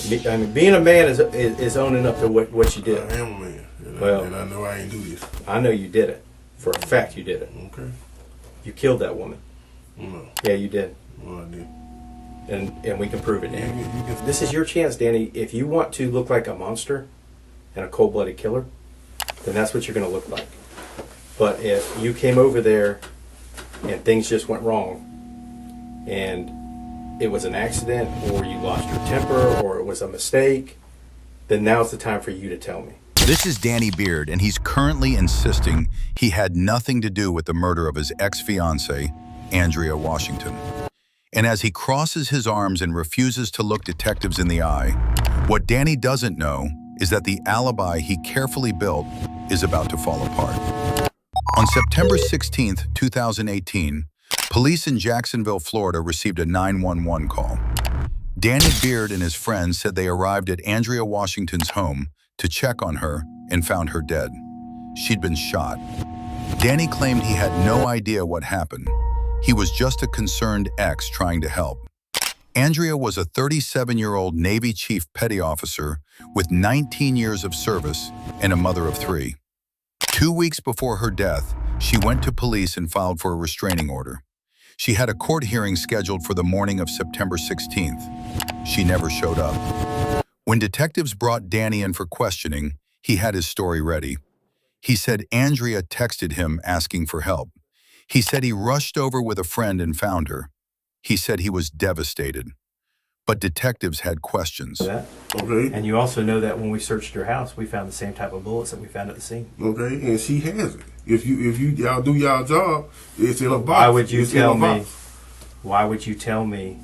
I mean, being a man is owning up to what you did. I am a man. And I know I ain't do this. I know you did it. For a fact you did it. Okay. You killed that woman. No. Yeah, you did. No, I did. And we can prove it, Danny. This is your chance, Danny. If you want to look like a monster and a cold-blooded killer, then that's what you're going to look like. But if you came over there and things just went wrong, and it was an accident, or you lost your temper, or it was a mistake, then now's the time for you to tell me. This is Danny Beard, and he's currently insisting he had nothing to do with the murder of his ex-fiancée, Andrea Washington. And as he crosses his arms and refuses to look detectives in the eye, what Danny doesn't know is that the alibi he carefully built is about to fall apart. On September 16th, 2018, police in Jacksonville, Florida received a 911 call. Danny Beard and his friends said they arrived at Andrea Washington's home to check on her and found her dead. She'd been shot. Danny claimed he had no idea what happened. He was just a concerned ex trying to help. Andrea was a 37-year-old Navy Chief Petty Officer with 19 years of service and a mother of 3. 2 weeks before her death, she went to police and filed for a restraining order. She had a court hearing scheduled for the morning of September 16th. She never showed up. When detectives brought Danny in for questioning, he had his story ready. He said Andrea texted him asking for help. He said he rushed over with a friend and found her. He said he was devastated. But detectives had questions. Okay. And you also know that when we searched your house, we found the same type of bullets that we found at the scene. Okay, and she has it. If y'all do y'all job, it's in a box. Why would you tell me? Why would you tell me?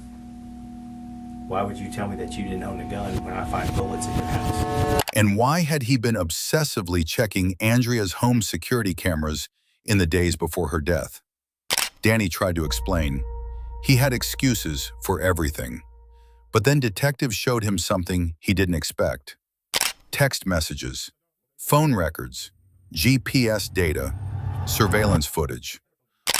Why would you tell me that you didn't own a gun when I find bullets in your house? And why had he been obsessively checking Andrea's home security cameras in the days before her death? Danny tried to explain. He had excuses for everything. But then detectives showed him something he didn't expect. Text messages, phone records, GPS data, surveillance footage.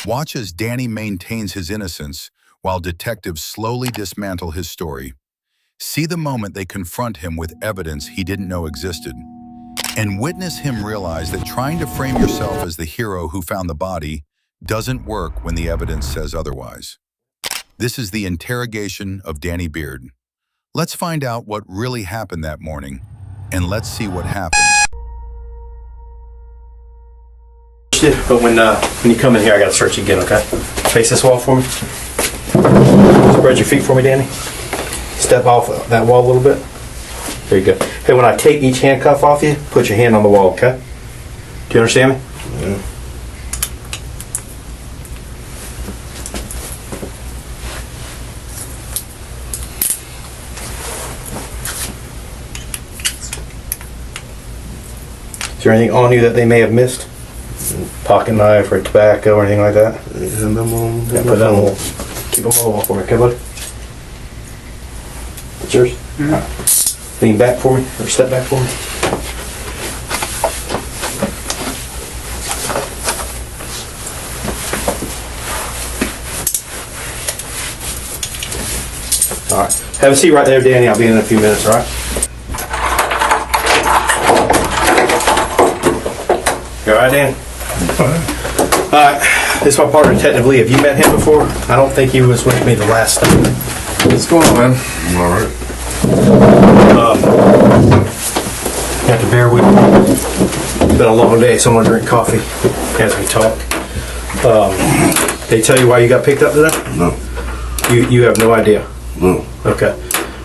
Watch as Danny maintains his innocence while detectives slowly dismantle his story. See the moment they confront him with evidence he didn't know existed. And witness him realize that trying to frame yourself as the hero who found the body doesn't work when the evidence says otherwise. This is the interrogation of Danny Beard. Let's find out what really happened that morning, and let's see what happens. But when you come in here, I gotta search you again, okay? Face this wall for me. Spread your feet for me, Danny. Step off that wall a little bit. There you go. Hey, when I take each handcuff off you, put your hand on the wall, okay? Do you understand me? Yeah. Is there anything on you that they may have missed? Pocket knife or tobacco or anything like that? Yeah, put that on the wall. Keep them on the wall for me, okay, buddy? That's yours? Mm-hmm. Right. Lean back for me, or step back for me. All right. Have a seat right there, Danny. I'll be in a few minutes, all right? You all right, Dan? All right. This is my partner, Detective Lee. Have you met him before? I don't think he was with me the last time. What's going on, man? I'm all right. You have to bear with me. It's been a long day, so I'm going to drink coffee as we talk. They tell you why you got picked up today? No. You have no idea? No. Okay.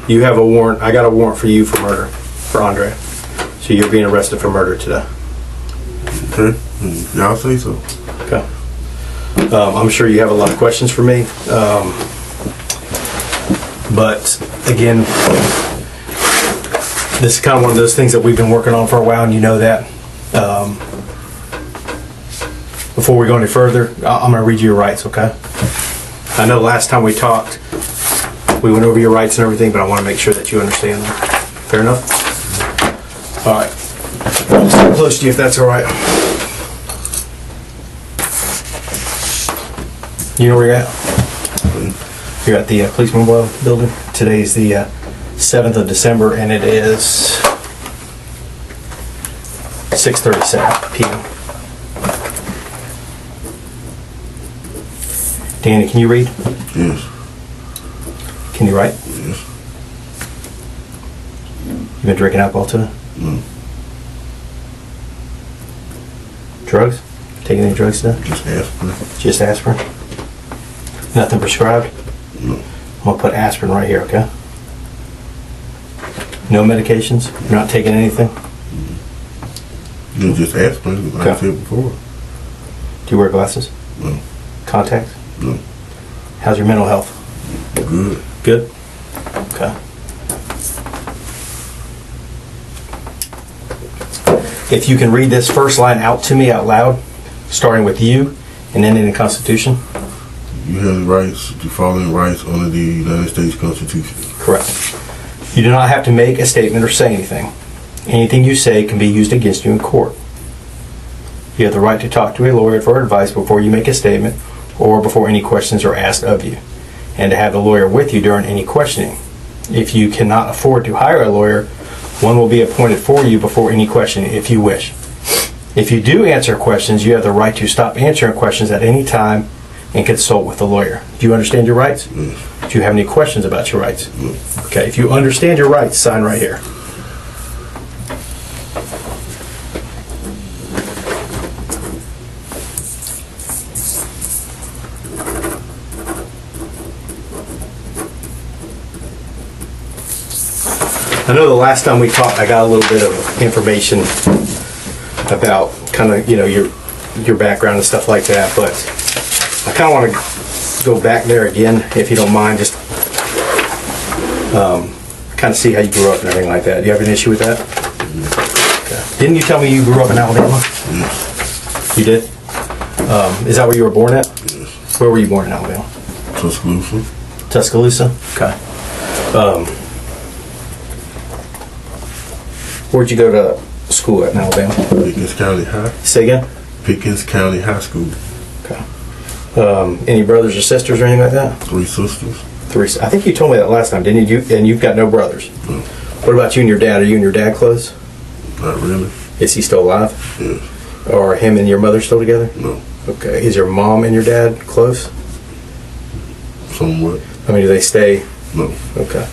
You have a warrant. I got a warrant for you for murder, for Andrea. So you're being arrested for murder today. Okay. Y'all say so. Okay. I'm sure you have a lot of questions for me. But again, this is kind of one of those things that we've been working on for a while, and you know that. Before we go any further, I'm going to read you your rights, okay? I know last time we talked, we went over your rights and everything, but I want to make sure that you understand them. Fair enough? All right. I'll step close to you if that's all right. You know where you're at? You're at the police mobile building. Today's the 7th of December, and it is 6:37 p.m. Danny, can you read? Yes. Can you write? Yes. You been drinking alcohol today? No. Drugs? Taking any drugs today? Just aspirin. Just aspirin? Nothing prescribed? No. I'm going to put aspirin right here, okay? No medications? You're not taking anything? No, just aspirin, like I Okay. said before. Do you wear glasses? No. Contacts? No. How's your mental health? Good. Good? Okay. If you can read this first line out to me out loud, starting with you and ending in the Constitution. You have the rights, the following rights under the United States Constitution. Correct. You do not have to make a statement or say anything. Anything you say can be used against you in court. You have the right to talk to a lawyer for advice before you make a statement or before any questions are asked of you, and to have the lawyer with you during any questioning. If you cannot afford to hire a lawyer, one will be appointed for you before any questioning if you wish. If you do answer questions, you have the right to stop answering questions at any time and consult with the lawyer. Do you understand your rights? Yes. Do you have any questions about your rights? No. Okay, if you understand your rights, sign right here. I know the last time we talked, I got a little bit of information about kind of, you know, your background and stuff like that, but I kind of want to go back there again, if you don't mind, just kind of see how you grew up and everything like that. Do you have an issue with that? Okay. Didn't you tell me you grew up in Alabama? Yes. You did? Is that where you were born at? Yes. Where were you born in Alabama? Tuscaloosa. Tuscaloosa? Okay. Where'd you go to school at in Alabama? Pickens County High. Say again? Pickens County High School. Okay. Any brothers or sisters or anything like that? 3 sisters. 3. I think you told me that last time, didn't you? And you've got no brothers. No. What about you and your dad? Are you and your dad close? Not really. Is he still alive? Yes. Or him and your mother still together? No. Okay. Is your mom and your dad close? Somewhat. I mean, do they stay? No. Okay.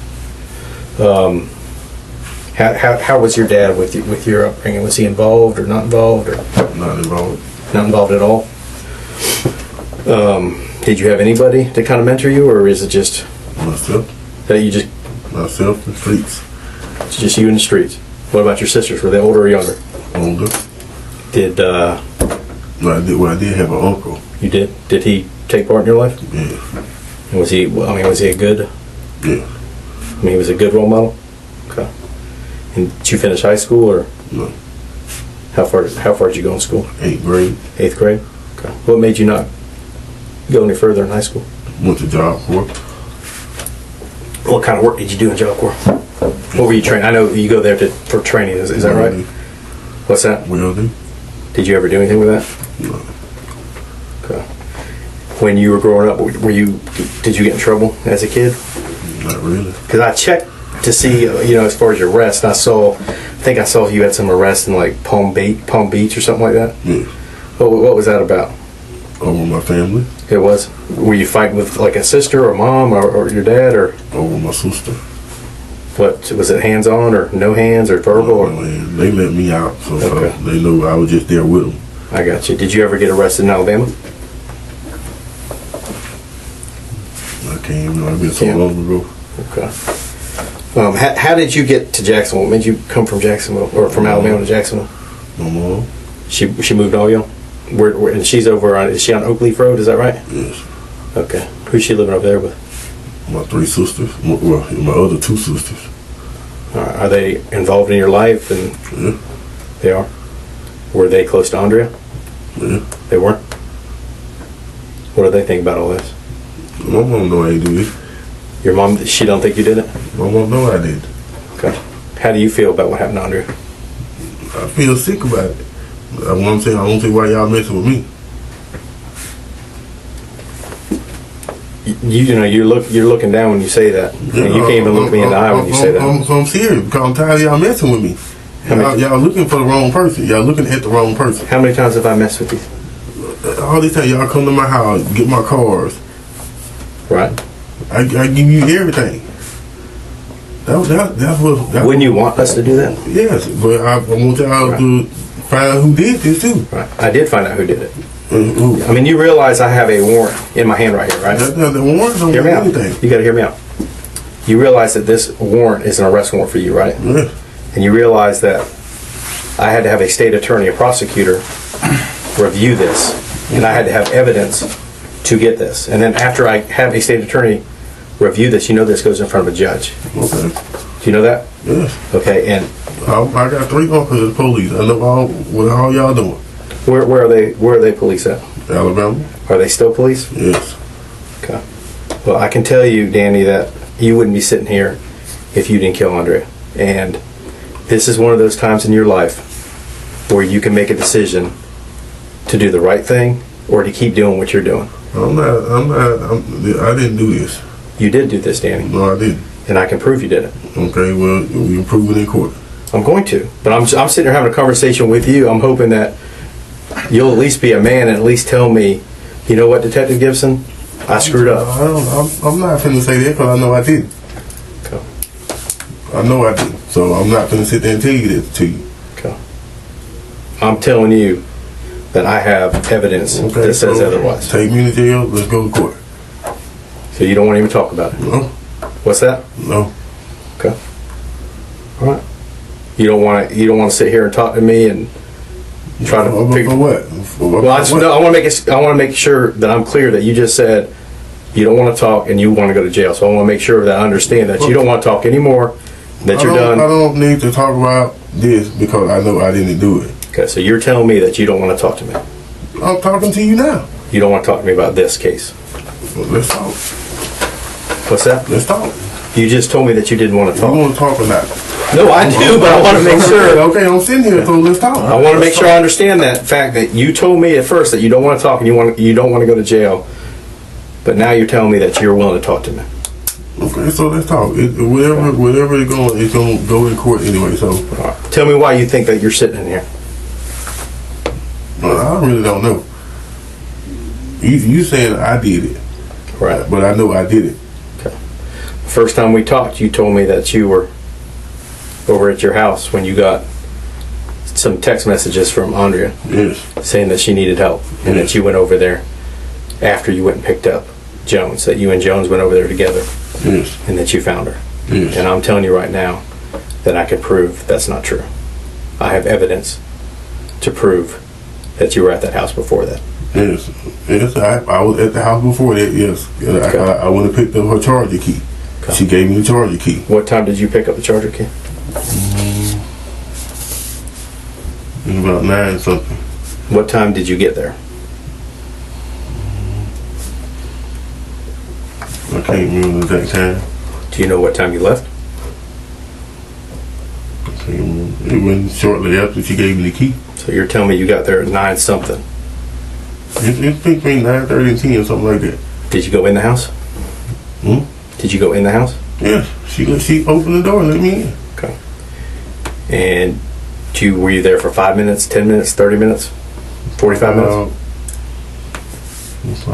How was your dad with your upbringing? Was he involved or not involved or Not involved. not involved at all? Did you have anybody to kind of mentor you, or is it just Myself. that you just The streets. it's just you in the streets? What about your sisters? Were they older or younger? Older. Did Well, I did have an uncle. you did? Did he take part in your life? Yeah. And was he? I mean, was he a good? Yeah. I mean, he was a good role model. Okay. And did you finish high school, or No. how far did you go in school? 8th grade. 8th grade. Okay. What made you not go any further in high school? Went to Job Corps. What kind of work did you do in Job Corps? What were you trained? I know you go there for training. Is that right? Welding. What's that? Welding. Did you ever do anything with that? No. Okay. When you were growing up, did you get in trouble as a kid? Not really. Because I checked to see, as far as your arrests, I think I saw you had some arrests in like Palm Beach or something like that. Yeah. What was that about? Over my family. It was. Were you fighting with like a sister or mom or your dad, or Over my sister. what? Was it hands on or no hands or verbal? Or? And they let me out, so Okay. they know I was just there with them. I got you. Did you ever get arrested in Alabama? I can't even know. It's been so Can't. long ago. Okay. How did you get to Jacksonville? What made you come from Jacksonville or from Alabama to Jacksonville? My mom. She moved all y'all? Where, and she's over on, is she on Oakleaf Road, is that right? Yes. Okay. Who's she living over there with? My 3 sisters. Well, my other 2 sisters. Are they involved in your life? And Yeah. they are? Were they close to Andrea? Yeah. They weren't? What do they think about all this? My mom know I ain't do this. Your mom, she don't think you did it? My mom know I did. Okay. How do you feel about what happened to Andrea? I feel sick about it. That's what I'm saying. I don't see why y'all messing with me. you're looking down when you say that. And you can't even look me in the eye when you say that. I'm serious because I'm tired of y'all messing with me. Y'all looking for the wrong person. Y'all looking at the wrong person. How many times have I messed with you? All this time y'all come to my house, get my cars. Right. I give you everything. That's what. Wouldn't you want us to do that? Yes, but I want y'all to find out who did this too. Right. I did find out who did it. Who? I mean, you realize I have a warrant in my hand right here, right? The warrant don't Hear do me out. anything. You got to hear me out. You realize that this warrant is an arrest warrant for you, right? Yes. And you realize that I had to have a state attorney, a prosecutor, review this, and I had to have evidence to get this. And then after I have a state attorney review this, this goes in front of a judge. Okay. Do you know that? Yes. Okay. And I got 3 uncles as police. I know what all y'all doing. where are they? Where are they police at? Alabama. Are they still police? Yes. Okay. Well, I can tell you, Danny, that you wouldn't be sitting here if you didn't kill Andrea. And this is one of those times in your life where you can make a decision to do the right thing or to keep doing what you're doing. I didn't do this. You did do this, Danny. No, I didn't. And I can prove you did it. Okay, well, we can prove it in court. I'm going to. But I'm sitting here having a conversation with you. I'm hoping that you'll at least be a man and at least tell me, you know what, Detective Gibson? I screwed up. I'm not finna say that because I know I didn't. Okay. I know I didn't. So I'm not finna sit there and tell you that to you. Okay. I'm telling you that I have evidence that says otherwise. Take me to jail. Let's go to court. So you don't want to even talk about it? No. What's that? No. Okay. All right. You don't want to sit here and talk to me and try to figure. For what? Well, I want to make sure that I'm clear that you just said you don't want to talk and you want to go to jail. So I want to make sure that I understand that you don't want to talk anymore. That you're done. I don't need to talk about this because I know I didn't do it. Okay. So you're telling me that you don't want to talk to me. I'm talking to you now. You don't want to talk to me about this case. Well, let's talk. What's that? Let's talk. You just told me that you didn't want to talk. You want to talk or not? No, I do, but I want to make sure. Okay, I'm sitting here, so let's talk. I want to make sure I understand that fact that you told me at first that you don't want to talk and you don't want to go to jail, but now you're telling me that you're willing to talk to me. Okay, so let's talk. Whatever it's going to go in court anyway. So tell me why you think that you're sitting in here. I really don't know. You saying I did it, Right? but I know I did it. Okay. First time we talked, you told me that you were over at your house when you got some text messages from Andrea. Yes. Saying that she needed help and that you went over there after you went and picked up Jones, that you and Jones went over there together. Yes. And that you found her. Yes. And I'm telling you right now that I can prove that's not true. I have evidence to prove that you were at that house before that. Yes. I was at the house before that, yes. Okay. I went and picked up her charger key. Okay. She gave me the charger key. What time did you pick up the charger key? It was about 9 something. What time did you get there? I can't remember the exact time. Do you know what time you left? I can't remember. It went shortly after she gave me the key. So you're telling me you got there at 9 something. It's between 9:30 and 10 or something like that. Did you go in the house? Hmm? Did you go in the house? Yes. She opened the door and let me in. Okay. And were you there for 5 minutes, 10 minutes, 30 minutes, 45 minutes? It's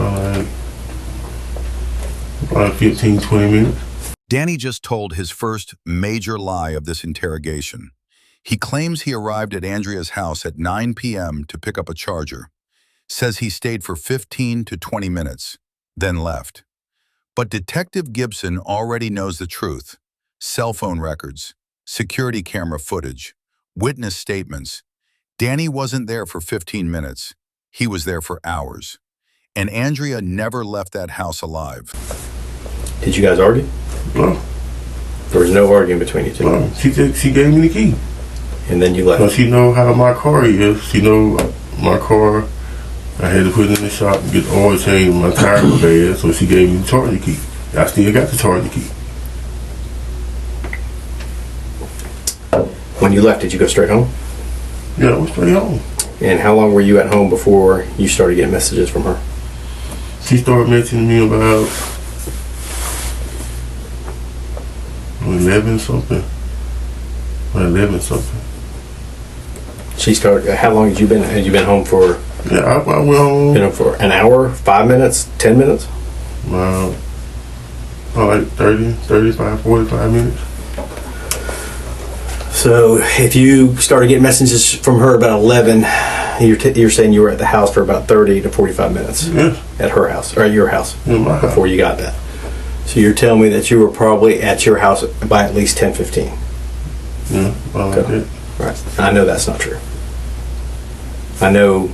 like 15, 20 minutes. Danny just told his first major lie of this interrogation. He claims he arrived at Andrea's house at 9 p.m. to pick up a charger. Says he stayed for 15 to 20 minutes, then left. But Detective Gibson already knows the truth. Cell phone records, security camera footage, witness statements. Danny wasn't there for 15 minutes. He was there for hours. And Andrea never left that house alive. Did you guys argue? No. There was no arguing between you two. No. She gave me the key. And then you left. Well, she know how my car is. She know my car. I had to put it in the shop and get the oil change. My tire was bad, so she gave me the charger key. I still got the charger key. When you left, did you go straight home? Yeah, I was straight home. And how long were you at home before you started getting messages from her? She started messaging me about 11 something. 11 something. She started. How long had you been home for? Yeah, I went home. Been home for an hour, 5 minutes, 10 minutes. Like 30, 35, 45 minutes. So if you started getting messages from her about 11, you're saying you were at the house for about 30 to 45 minutes. Yes. At her house or at your house. In my house. Before you got that. So you're telling me that you were probably at your house by at least 10:15. Yeah, well, like that. Right. I know that's not true. I know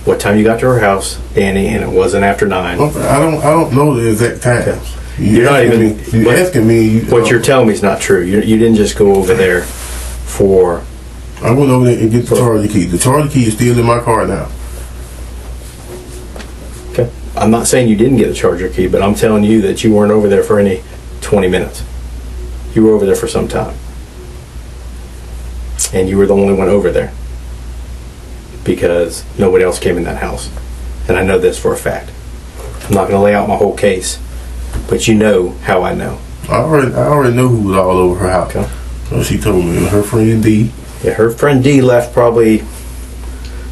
what time you got to her house, Danny, and it wasn't after 9. Okay, I don't know the exact times. Okay. You're not asking even. me, you're asking me. What you're telling me is not true. You didn't just go over there for. I went over there and get the charger key. The charger key is still in my car now. Okay. I'm not saying you didn't get the charger key, but I'm telling you that you weren't over there for any 20 minutes. You were over there for some time. And you were the only one over there. Because nobody else came in that house. And I know this for a fact. I'm not going to lay out my whole case, but you know how I know. I already know who was all over her house. Okay. So she told me, her friend D. Yeah, her friend D left probably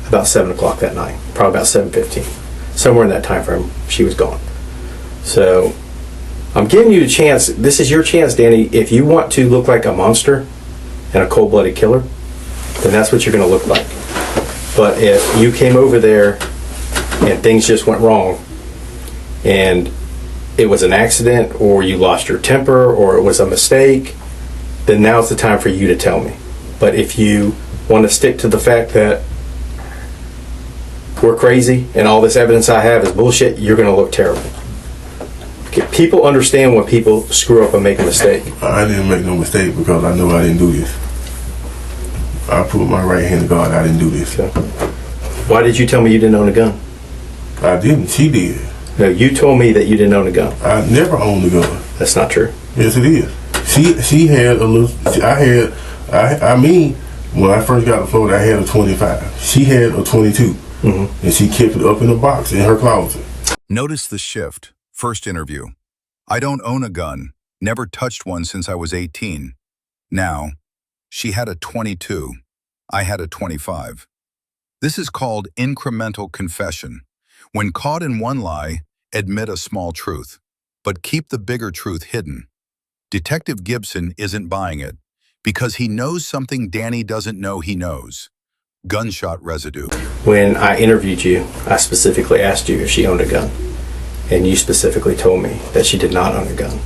about 7 o'clock that night. Probably about 7:15. Somewhere in that time frame, she was gone. So, I'm giving you a chance. This is your chance, Danny. If you want to look like a monster and a cold-blooded killer, then that's what you're going to look like. But if you came over there and things just went wrong, and it was an accident, or you lost your temper, or it was a mistake, then now's the time for you to tell me. But if you want to stick to the fact that we're crazy and all this evidence I have is bullshit, you're going to look terrible. Okay, people understand when people screw up and make a mistake. I didn't make no mistake because I know I didn't do this. I put my right hand to God, I didn't do this. Okay. Why did you tell me you didn't own a gun? I didn't. She did. No, you told me that you didn't own a gun. I never owned a gun. That's not true. Yes, it is. She had a little. I mean, when I first got to Florida, I had a 25. She had a 22, and she kept it up in a box in her closet. Notice the shift. First interview. I don't own a gun. Never touched one since I was 18. Now, she had a 22. I had a 25. This is called incremental confession. When caught in one lie, admit a small truth, but keep the bigger truth hidden. Detective Gibson isn't buying it because he knows something Danny doesn't know he knows. Gunshot residue. When I interviewed you, I specifically asked you if she owned a gun. And you specifically told me that she did not own a gun.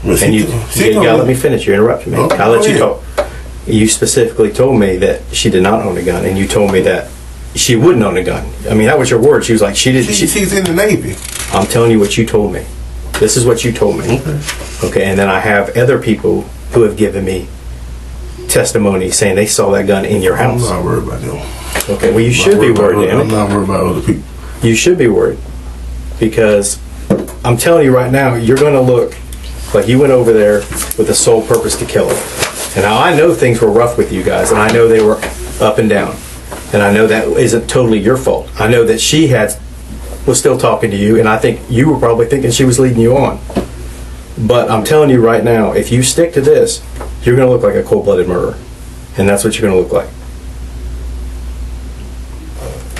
Well, And you gotta let me finish. You interrupted me. Okay, I'll let go you ahead. talk. You specifically told me that she did not own a gun, and you told me that she wouldn't own a gun. I mean, that was your word. She was like, she didn't. She's in the Navy. I'm telling you what you told me. This is what you told me. Okay, and then I have other people who have given me testimony saying they saw that gun in your I'm house. not worried about them. Okay, well, you should be worried, I'm damn it. not worried about other people. You should be worried. Because I'm telling you right now, you're going to look like you went over there with the sole purpose to kill her. And now I know things were rough with you guys, and I know they were up and down. And I know that isn't totally your fault. I know that she was still talking to you, and I think you were probably thinking she was leading you on. But I'm telling you right now, if you stick to this, you're going to look like a cold-blooded murderer. And that's what you're going to look like.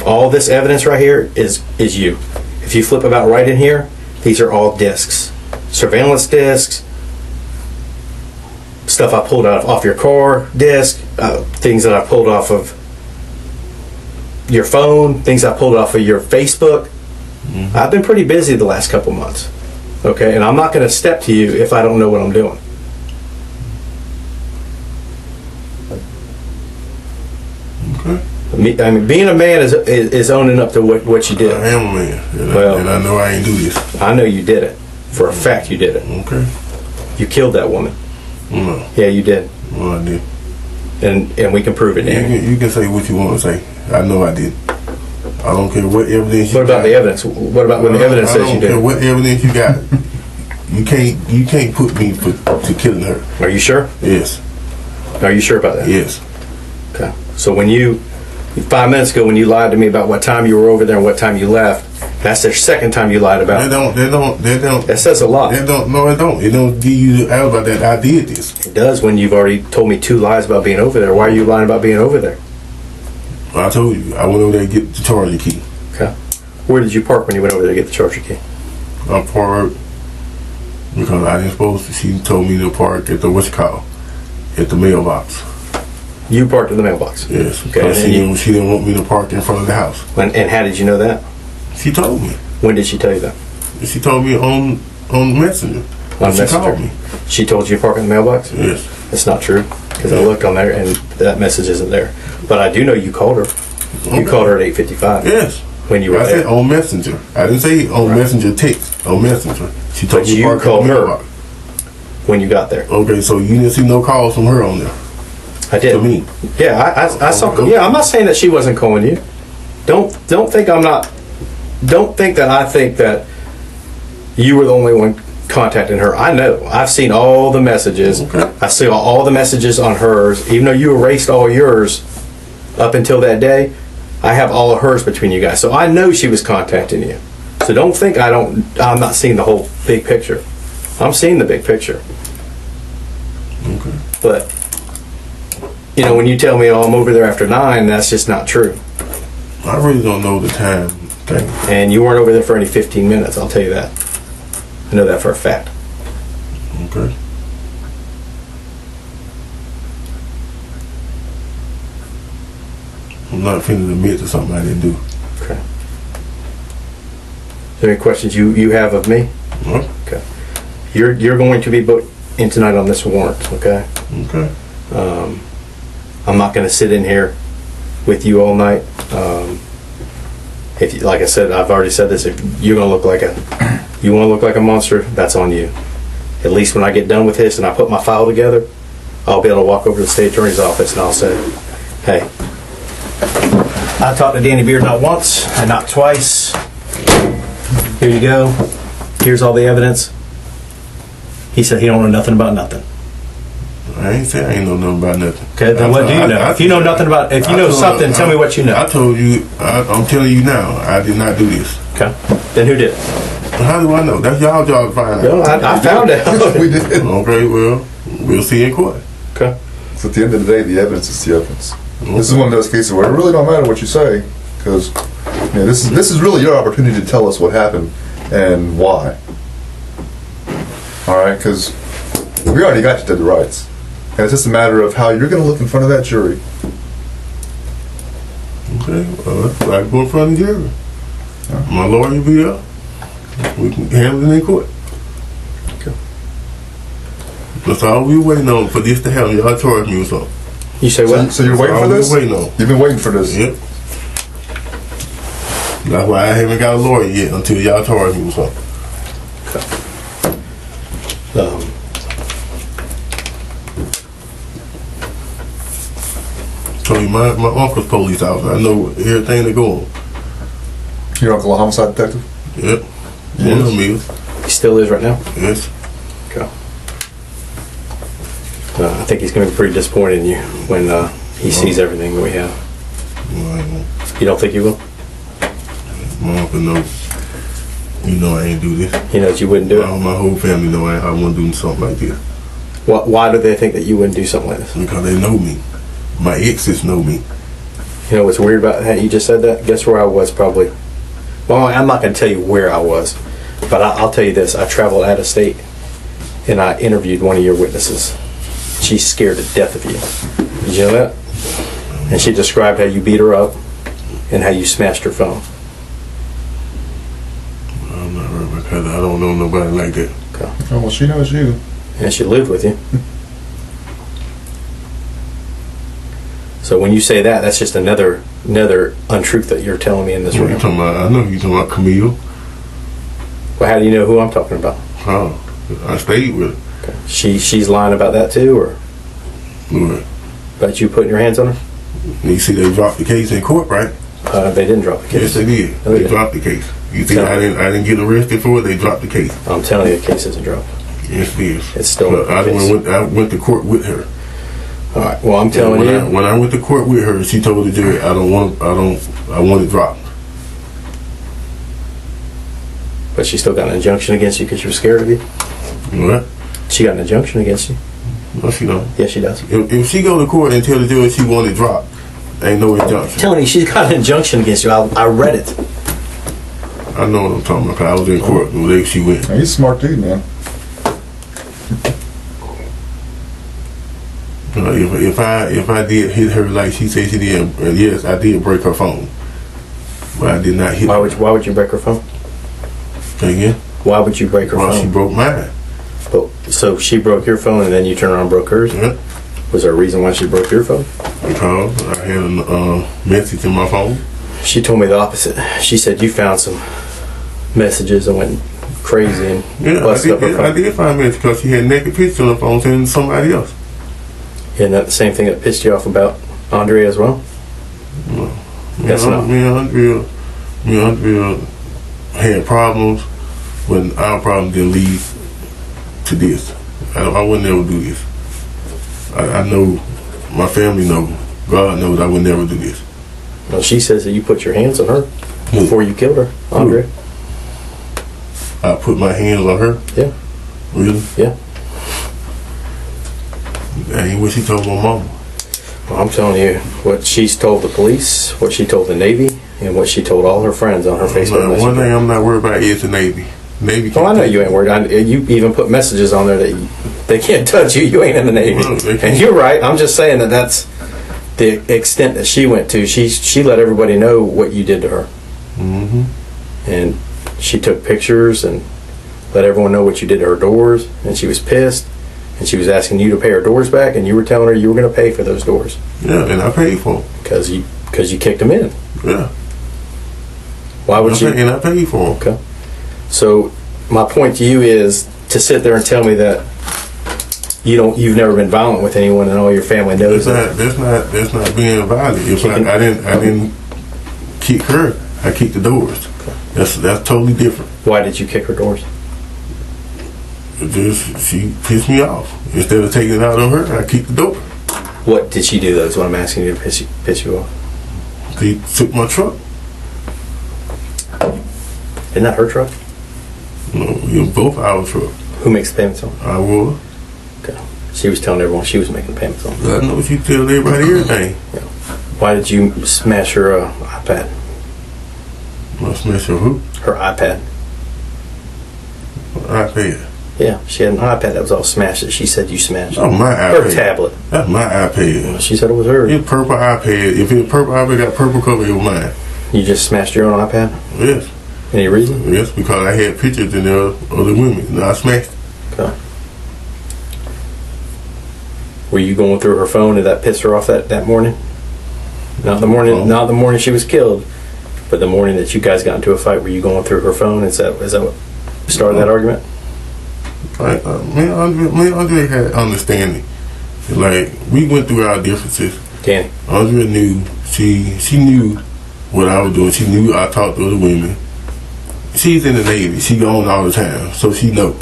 All this evidence right here is you. If you flip about right in here, these are all discs. Surveillance discs, stuff I pulled off your car disc, things that I pulled off of your phone, things I pulled off of your Facebook. I've been pretty busy the last couple months. Okay, and I'm not going to step to you if I don't know what I'm doing. Okay. I mean, being a man is owning up to what you did. I am a man, and, Well- and I know I ain't do this. I know you did it. For a fact, you did it. Okay. You killed that woman. No, Yeah, you did. no, I did. And we can prove it, Danny. You can say what you want to say. I know I did. I don't care what evidence you What about got. the evidence? What about when the evidence says you I don't care did? what evidence you got. You can't put me to killing her. Are you sure? Yes. Are you sure about that? Yes. Okay. So when 5 minutes ago, when you lied to me about what time you were over there and what time you left, That's the second time you lied about it. They don't. That says a lot. It don't. It don't give you the alibi that I did this. It does when you've already told me 2 lies about being over there. Why are you lying about being over there? I told you, I went over there to get the charger key. Okay. Where did you park when you went over there to get the charger key? I parked because I didn't supposed to. She told me to park at at the mailbox. You parked in the mailbox. Yes. Okay. Because she didn't want me to park in front of the house. And how did you know that? She told me. When did she tell you that? She told me on Messenger. On she Messenger. called me. She told you to park in the mailbox? Yes. That's not true. Because I looked on there and that message isn't there. But I do know you called her. You called her at 8:55. Yes. When you were I there. said on Messenger. I didn't say on Messenger text. On Messenger. She told But me to you park called in the her. mailbox. When you got there. Okay, so you didn't see no calls from her on there. I did. To me. Yeah, I saw. Yeah, I'm not saying that she wasn't calling you. Don't think I'm not. Don't think that I think that you were the only one contacting her. I know. I've seen all the messages. Okay. I see all the messages on hers. Even though you erased all yours up until that day, I have all of hers between you guys. So I know she was contacting you. So don't think I'm not seeing the whole big picture. I'm seeing the big picture. Okay. But you know, when you tell me, "Oh, I'm over there after 9," that's just not true. I really don't know the time thing. And you weren't over there for any 15 minutes, I'll tell you that. I know that for a fact. Okay. I'm not finna admit to something I didn't do. Okay. Is there any questions you have of me? Huh? Okay. You're going to be booked in tonight on this warrant, okay? Okay. I'm not going to sit in here with you all night. If you, like I said, I've already said this. If you're going to look like you want to look like a monster, that's on you. At least when I get done with this and I put my file together, I'll be able to walk over to the state attorney's office and I'll say, "Hey, I talked to Danny Beard not once and not twice. Here you go. Here's all the evidence." He said he don't know nothing about nothing. I ain't say I ain't know nothing about nothing. Okay, then what do you know? If you know nothing about, if you know something, tell me what you know. I told you, I'm telling you now, I did not do this. Okay. Then who did it? How do I know? That's y'all job to find out. Well, I found out. We did. Okay, well, we'll see in court. Okay. So at the end of the day, the evidence is the evidence. This is one of those cases where it really don't matter what you say, because this is really your opportunity to tell us what happened and why. All right, because we already got you to the rights, and it's just a matter of how you're going to look in front of that jury. Okay, well, I go in front of the jury. My lawyer will be up. We can handle it in court. Okay. That's all we waiting on for this to happen. Y'all charge me with something. You say what? So you're That's waiting all for we this? waiting on. You've been waiting for this. Yep. That's why I haven't got a lawyer yet until y'all charge me with something. So my uncle's police officer. I know everything that go on. Your uncle a homicide detective? Yep. Yes. One of them is. He still is right now. Yes. Okay. I think he's going to be pretty disappointed in you when he sees everything that we have. My You don't think he will? uncle knows. You know I ain't do this. He knows you wouldn't do it. My whole family know I wouldn't do something like this. Why do they think that you wouldn't do something like this? Because they know me. My exes know me. You know what's weird about that? You just said that. Guess where I was probably. Well, I'm not going to tell you where I was, but I'll tell you this. I traveled out of state, and I interviewed one of your witnesses. She's scared to death of you. Did you know that? And she described how you beat her up and how you smashed her phone. I'm not right because I don't know nobody like that. Okay. Oh, well, she knows you. And she lived with you. So when you say that, that's just another untruth that you're telling me in this What room. you talking about? I know you talking about Camille. Well, how do you know who I'm talking about? Oh, I stayed with her. Okay. She's lying about that too, or Good. about you putting your hands on her? You see they dropped the case in court, right? They didn't drop the case. Yes, they did. No, they They didn't. dropped the case. You think No. I didn't get arrested for it? They dropped the case. I'm telling you, the case isn't dropped. Yes, it is. It's still But a case. I went to court with her. All right. Well, I'm telling when you. when I went to court with her, she told the jury, I want it dropped. But she still got an injunction against you because she was scared of you? What? She got an injunction against you? No, she don't. Yes, she does. If she go to court and tell the judge she want it dropped, ain't no injunction. Tony, she's got an injunction against you. I read it. I know what I'm talking about. 'Cause I was in court the day she went. He's a smart dude, man. If I did hit her like she said she did, yes, I did break her phone, but I did not hit. Why would you break her phone? her again? Why would you break her Well, phone? she broke mine. But, so she broke your phone and then you turned around and broke hers? Yeah. Was there a reason why she broke your phone? Because I had a message in my phone. She told me the opposite. She said you found some messages and went crazy and Yeah, busted up her phone. I did find message because she had naked pictures on the phone sending to somebody else. Isn't that the same thing that pissed you off about Andrea as well? No. That's not. Me and Andrea had problems, but our problem didn't lead to this. I would never do this. I know, my family knows, God knows I would never do this. Well, she says that you put your hands on her before you killed her, Andrea. I put my hands on her? Yeah. Really? Yeah. That ain't what she told my mama. Well, I'm telling you what she's told the police, what she told the Navy, and what she told all her friends on her Facebook One Messenger. thing I'm not worried about is the Navy. Navy Well, I know take you ain't worried. You even put messages on there that they can't touch you. You ain't in the Navy. No, they can't. And you're right. I'm just saying that that's the extent that she went to. She let everybody know what you did to her. Mm-hmm. And she took pictures and let everyone know what you did to her doors. And she was pissed. And she was asking you to pay her doors back. And you were telling her you were going to pay for those doors. Yeah, and I paid for them. Because you kicked them in. Yeah. Why would you? And I paid for them. Okay. So my point to you is to sit there and tell me that you've never been violent with anyone and all your family knows that. That's not being violent. If I didn't kick her, I kicked the doors. That's totally different. Why did you kick her doors? She pissed me off. Instead of taking it out on her, I kicked the door. What did she do though? Is what I'm asking you to piss you off. She took my truck. Isn't that her truck? No, it was both our truck. Who makes the payments on? I was. Okay. She was telling everyone she was making the payments on. I know she tell everybody everything. Yeah. Why did you smash her iPad? I smashed her who? Her iPad. iPad. Yeah, she had an iPad that was all smashed that she said you smashed. Oh, my iPad. Her tablet. That's my iPad. She said it was hers. It's purple iPad. If it's purple iPad, got purple cover, it was mine. You just smashed your own iPad? Yes. Any reason? Yes, because I had pictures in there of the women. And I smashed it. Okay. Were you going through her phone? Did that piss her off that morning? Not the morning she was killed, but the morning that you guys got into a fight. Were you going through her phone? Is that what started that argument? Like, me and Andre had understanding. Like, we went through our differences. Danny. Andrea knew, she knew what I was doing. She knew I talked to other women. She's in the Navy. She gone all the time, so she know.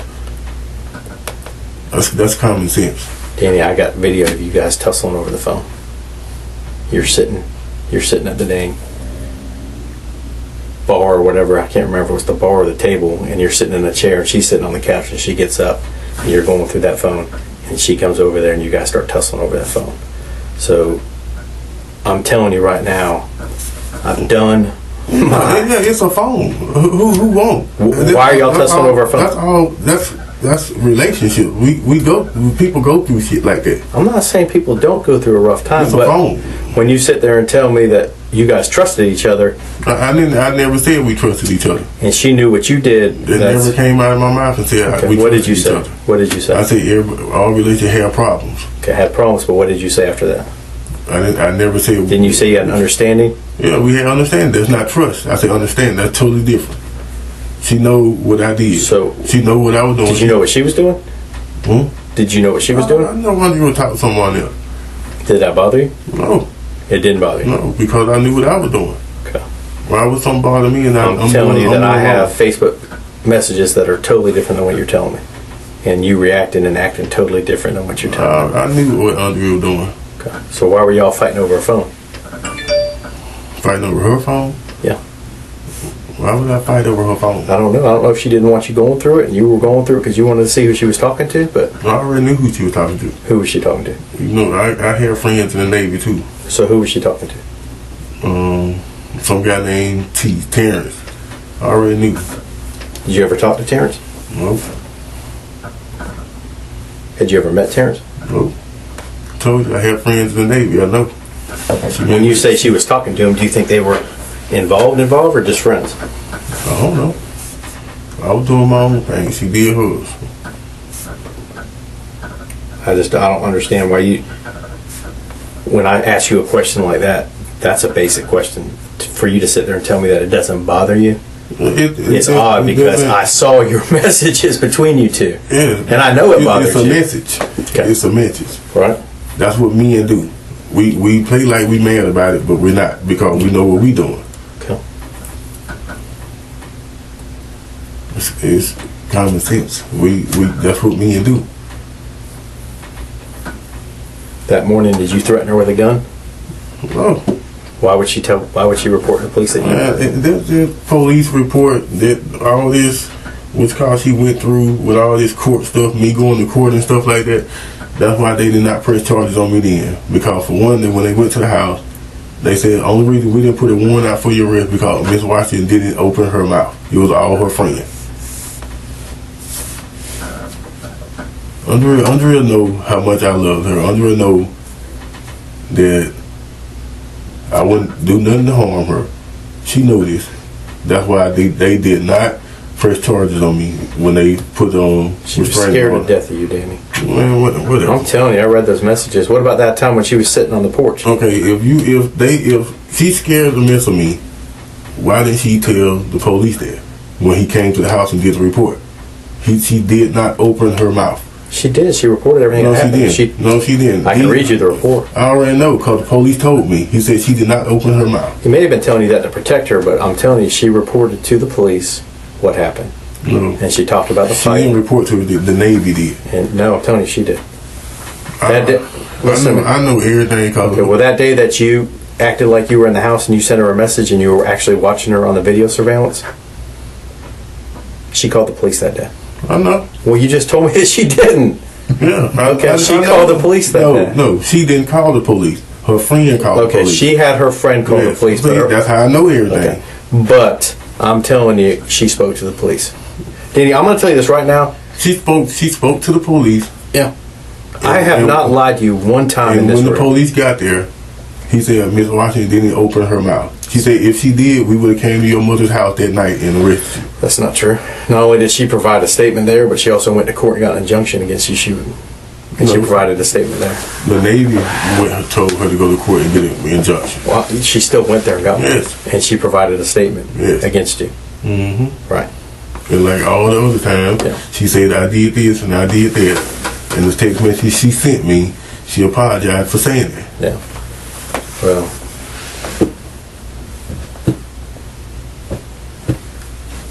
That's common sense. Danny, I got video of you guys tussling over the phone. You're sitting at the dang bar or whatever. I can't remember if it was the bar or the table, and you're sitting in a chair and she's sitting on the couch and she gets up and you're going through that phone and she comes over there and you guys start tussling over that phone. So I'm telling you right now, I'm done. Yeah, it's a phone. Who won't? Why are y'all tussling over a phone? That's all. That's relationship. People go through shit like that. I'm not saying people don't go through a rough time, It's a but phone. when you sit there and tell me that you guys trusted each other, I never said we trusted each other. and she knew what you did, It never came out of my mouth and said okay, we what did trusted you each say? other. What did you say? I said all relationships have problems. Okay, I had problems, but what did you say after that? I never said. Didn't you say you had an understanding? Yeah, we had understanding. That's not trust. I said understand. That's totally different. She know what I did. So she know what I was doing. Did you know what she was doing? Did you know what she was doing? I know when you were talking to someone else. Did that bother you? No. It didn't bother you? No, because I knew what I was doing. Okay. Why would something bother me? And I'm telling you that I have Facebook messages that are totally different than what you're telling me. And you reacting and acting totally different than what you're telling me. I knew what Andrea was doing. Okay. So why were y'all fighting over a phone? Fighting over her phone? Yeah. Why would I fight over her phone? I don't know. I don't know if she didn't want you going through it, and you were going through it because you wanted to see who she was talking to. But I already knew who she was talking to. who was she talking to? You know, I had friends in the Navy too. So who was she talking to? Some guy named Terrence. I already knew. Did you ever talk to Terrence? Nope. Had you ever met Terrence? Nope. Told you I had friends in the Navy. I know. When you say she was talking to him, do you think they were involved, or just friends? I don't know. I was doing my own thing. She did hers. I don't understand why you. When I ask you a question like that, that's a basic question. For you to sit there and tell me that it doesn't bother you, it's odd because I saw your messages between you two, and I know it bothers you. It's a message. Okay. It's a message. Right. That's what men do. We play like we mad about it, but we're not because we know what we doing. Okay. It's common sense. We that's what men do. That morning, did you threaten her with a gun? Oh. Why would she report to the police that you? The police report that all this was cause she went through with all this court stuff, me going to court and stuff like that. That's why they did not press charges on me then. Because for one, when they went to the house, they said the only reason we didn't put a warrant out for your arrest because Miss Washington didn't open her mouth. It was all her friends. Andrea know how much I loved her. Andrea know that I wouldn't do nothing to harm her. She know this. That's why they did not press charges on me when they put on. She was scared to death of you, Danny. Man, whatever. I'm telling you, I read those messages. What about that time when she was sitting on the porch? Okay, if she's scared to mess with me, why didn't she tell the police that when he came to the house and did the report? She did not open her mouth. She did. She reported everything that happened. No, she didn't. I can read you the report. I already know because the police told me. He said she did not open her mouth. He may have been telling you that to protect her, but I'm telling you, she reported to the police what happened. No. And she talked about the fight. She didn't report to the Navy did. And no, I'm telling you, she did. I know everything. Okay, well, that day that you acted like you were in the house and you sent her a message and you were actually watching her on the video surveillance, she called the police that day. I know. Well, you just told me that she didn't. Yeah. Okay, she called the police that day. No, she didn't call the police. Her friend called the police. Okay, she had her friend call the police. That's how I know everything. Okay. But I'm telling you, she spoke to the police. Danny, I'm going to tell you this right now. She spoke to the police. Yeah. I have not lied to you one time in this room. When the police got there, he said Miss Washington didn't open her mouth. She said if she did, we would have came to your mother's house that night and arrested you. That's not true. Not only did she provide a statement there, but she also went to court and got an injunction against you shooting. And she provided a statement there. The Navy told her to go to court and get an injunction. Well, she still went there and got one. Yes. And she provided a statement against you. Mm-hmm. Right. And like all the other times, she said I did this and I did that. And the text message she sent me, she apologized for saying that. Yeah. Well,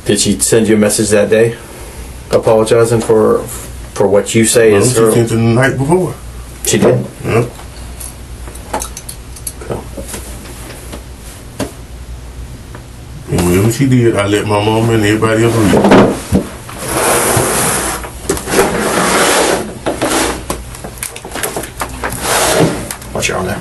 did she send you a message that day apologizing for what you say is her? She sent it the night before. She did? Yeah. Okay. And whatever she did, I let my mom and everybody else read. What's your arm there?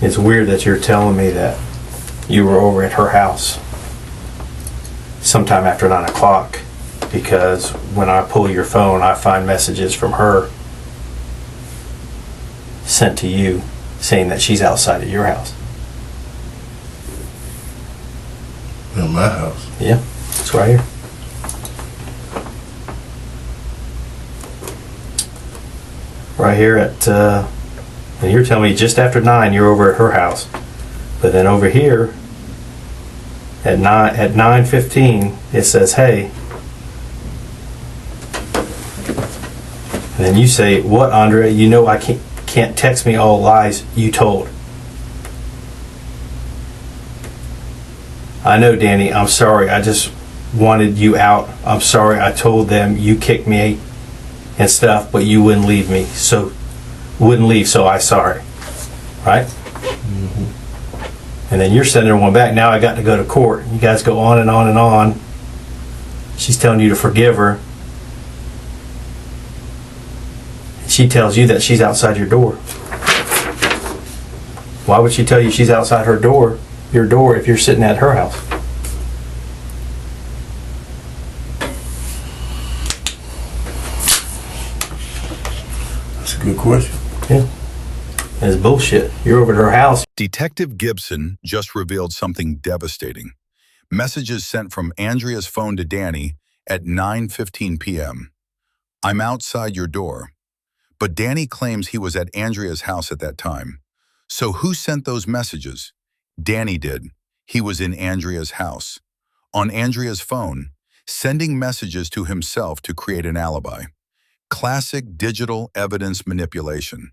It's weird that you're telling me that you were over at her house sometime after 9 o'clock, because when I pull your phone, I find messages from her sent to you saying that she's outside of your house. In my house. Yeah, it's right here. Right here at, and you're telling me just after 9 you're over at her house. But then over here at 9:15 it says, hey, And then you say, what, Andrea? You know I can't text me all lies you told. I know, Danny, I'm sorry. I just wanted you out. I'm sorry I told them you kicked me and stuff, but you wouldn't leave me. So, I sorry. Right? And then you're sending her one back. Now I got to go to court. You guys go on and on and on. She's telling you to forgive her. She tells you that she's outside your door. Why would she tell you she's outside her door, your door, if you're sitting at her house? That's a good question. Yeah. It's bullshit. You're over at her house. Detective Gibson just revealed something devastating. Messages sent from Andrea's phone to Danny at 9:15 p.m. I'm outside your door. But Danny claims he was at Andrea's house at that time. So who sent those messages? Danny did. He was in Andrea's house, on Andrea's phone, sending messages to himself to create an alibi. Classic digital evidence manipulation.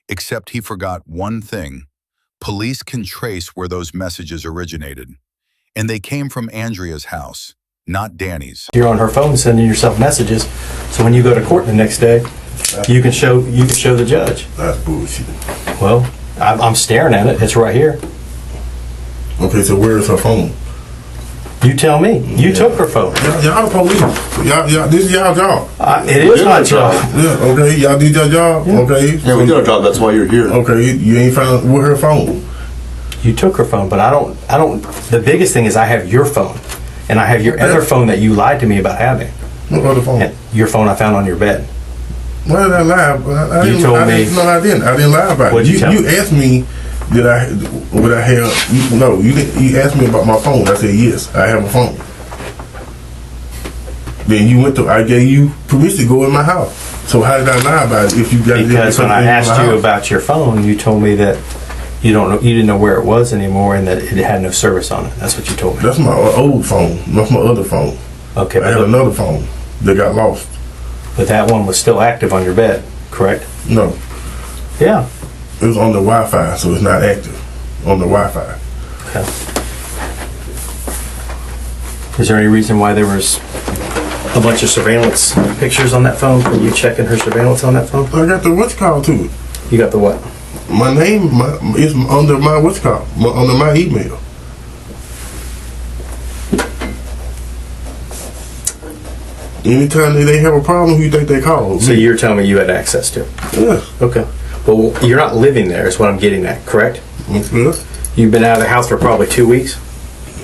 Except he forgot one thing. Police can trace where those messages originated. And they came from Andrea's house, not Danny's. You're on her phone sending yourself messages. So when you go to court the next day, you can show the judge. That's bullshit. Well, I'm staring at it. It's right here. Okay, so where is her phone? You tell me. You took her phone. Y'all the police. Y'all, this is y'all job. It is my job. Yeah, okay, y'all did your job. Yeah. Okay. Yeah, we did our job. That's why you're here. Okay, you ain't found with her phone. You took her phone, but I don't. The biggest thing is I have your phone, and I have your other phone that you lied to me about having. What other phone? And your phone I found on your bed. Why did I lie? You told me. No, I didn't. I didn't lie about it. What'd you tell me? You asked me, would I have? No, you didn't. You asked me about my phone. I said yes, I have a phone. Then you went to. I gave you permission to go in my house. So how did I lie about it if you got? Because when I asked you about your phone, you told me that you didn't know where it was anymore, and that it had no service on it. That's what you told me. That's my old phone. That's my other phone. Okay, I had another phone that got lost. but that one was still active on your bed, correct? No, Yeah. it was on the Wi-Fi, so it's not active on the Wi-Fi. Okay. Is there any reason why there was a bunch of surveillance pictures on that phone? Were you checking her surveillance on that phone? I got the what's called to it. You got the what? My name is under my what's called under my email. Anytime they have a problem, who you think they call? So you're telling me you had access to it? Yes. Okay. Well, you're not living there is what I'm getting at, correct? Yes. You've been out of the house for probably 2 weeks.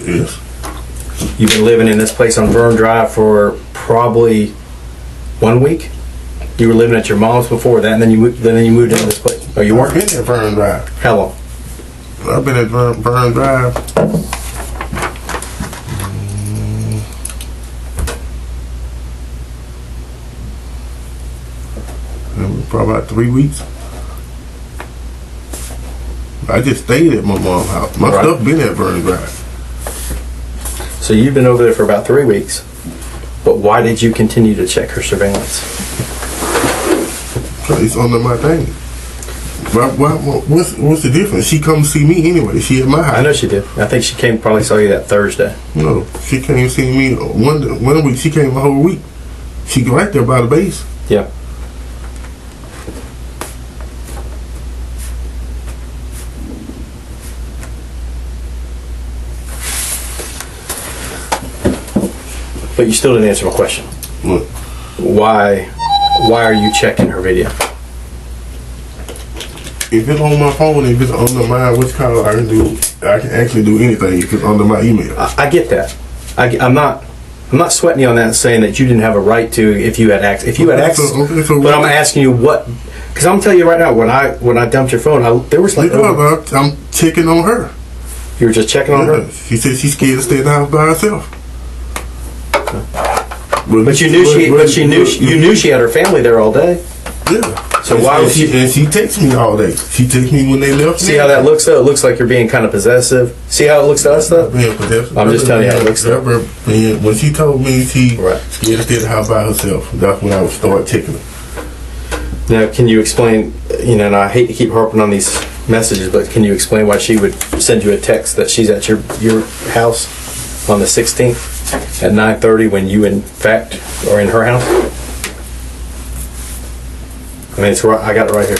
Yes. You've been living in this place on Vern Drive for probably 1 week. You were living at your mom's before that, and then you moved into this place. Oh, you I've weren't? been at Vern Drive. How long? I've been at Vern Drive. Probably about 3 weeks. I just stayed at my mom's house. My Right. stuff been at Vern Drive. So you've been over there for about 3 weeks. But why did you continue to check her surveillance? So it's under my thing. What's the difference? She come see me anyway. She at my house. I know she did. I think she came probably saw you that Thursday. No, she came see me one week. She came a whole week. She go right there by the base. Yeah. But you still didn't answer my question. Look, Why are you checking her video? if it's on my phone, if it's under my what's called, I can actually do anything if it's under my email. I get that. I'm not sweating you on that, saying that you didn't have a right to if you had access. If you had access, so but I'm asking you what, because I'm telling you right now, when I dumped your phone, there was like I'm checking on her. you were just checking on her. She said she's scared to stay in the house by herself. But you knew she had her family there all day. Yeah. So why would she? And she texts me all day. She texts me when they left. See how that looks though? It looks like you're being kind of possessive. See how it looks to us though? I'm just telling you how it looks though. When she told me she Right. scared to stay in the house by herself, that's when I would start checking her. Now, can you explain, and I hate to keep harping on these messages, but can you explain why she would send you a text that she's at your house on the 16th at 9:30 when you, in fact, are in her house? I mean, it's right, I got it right here.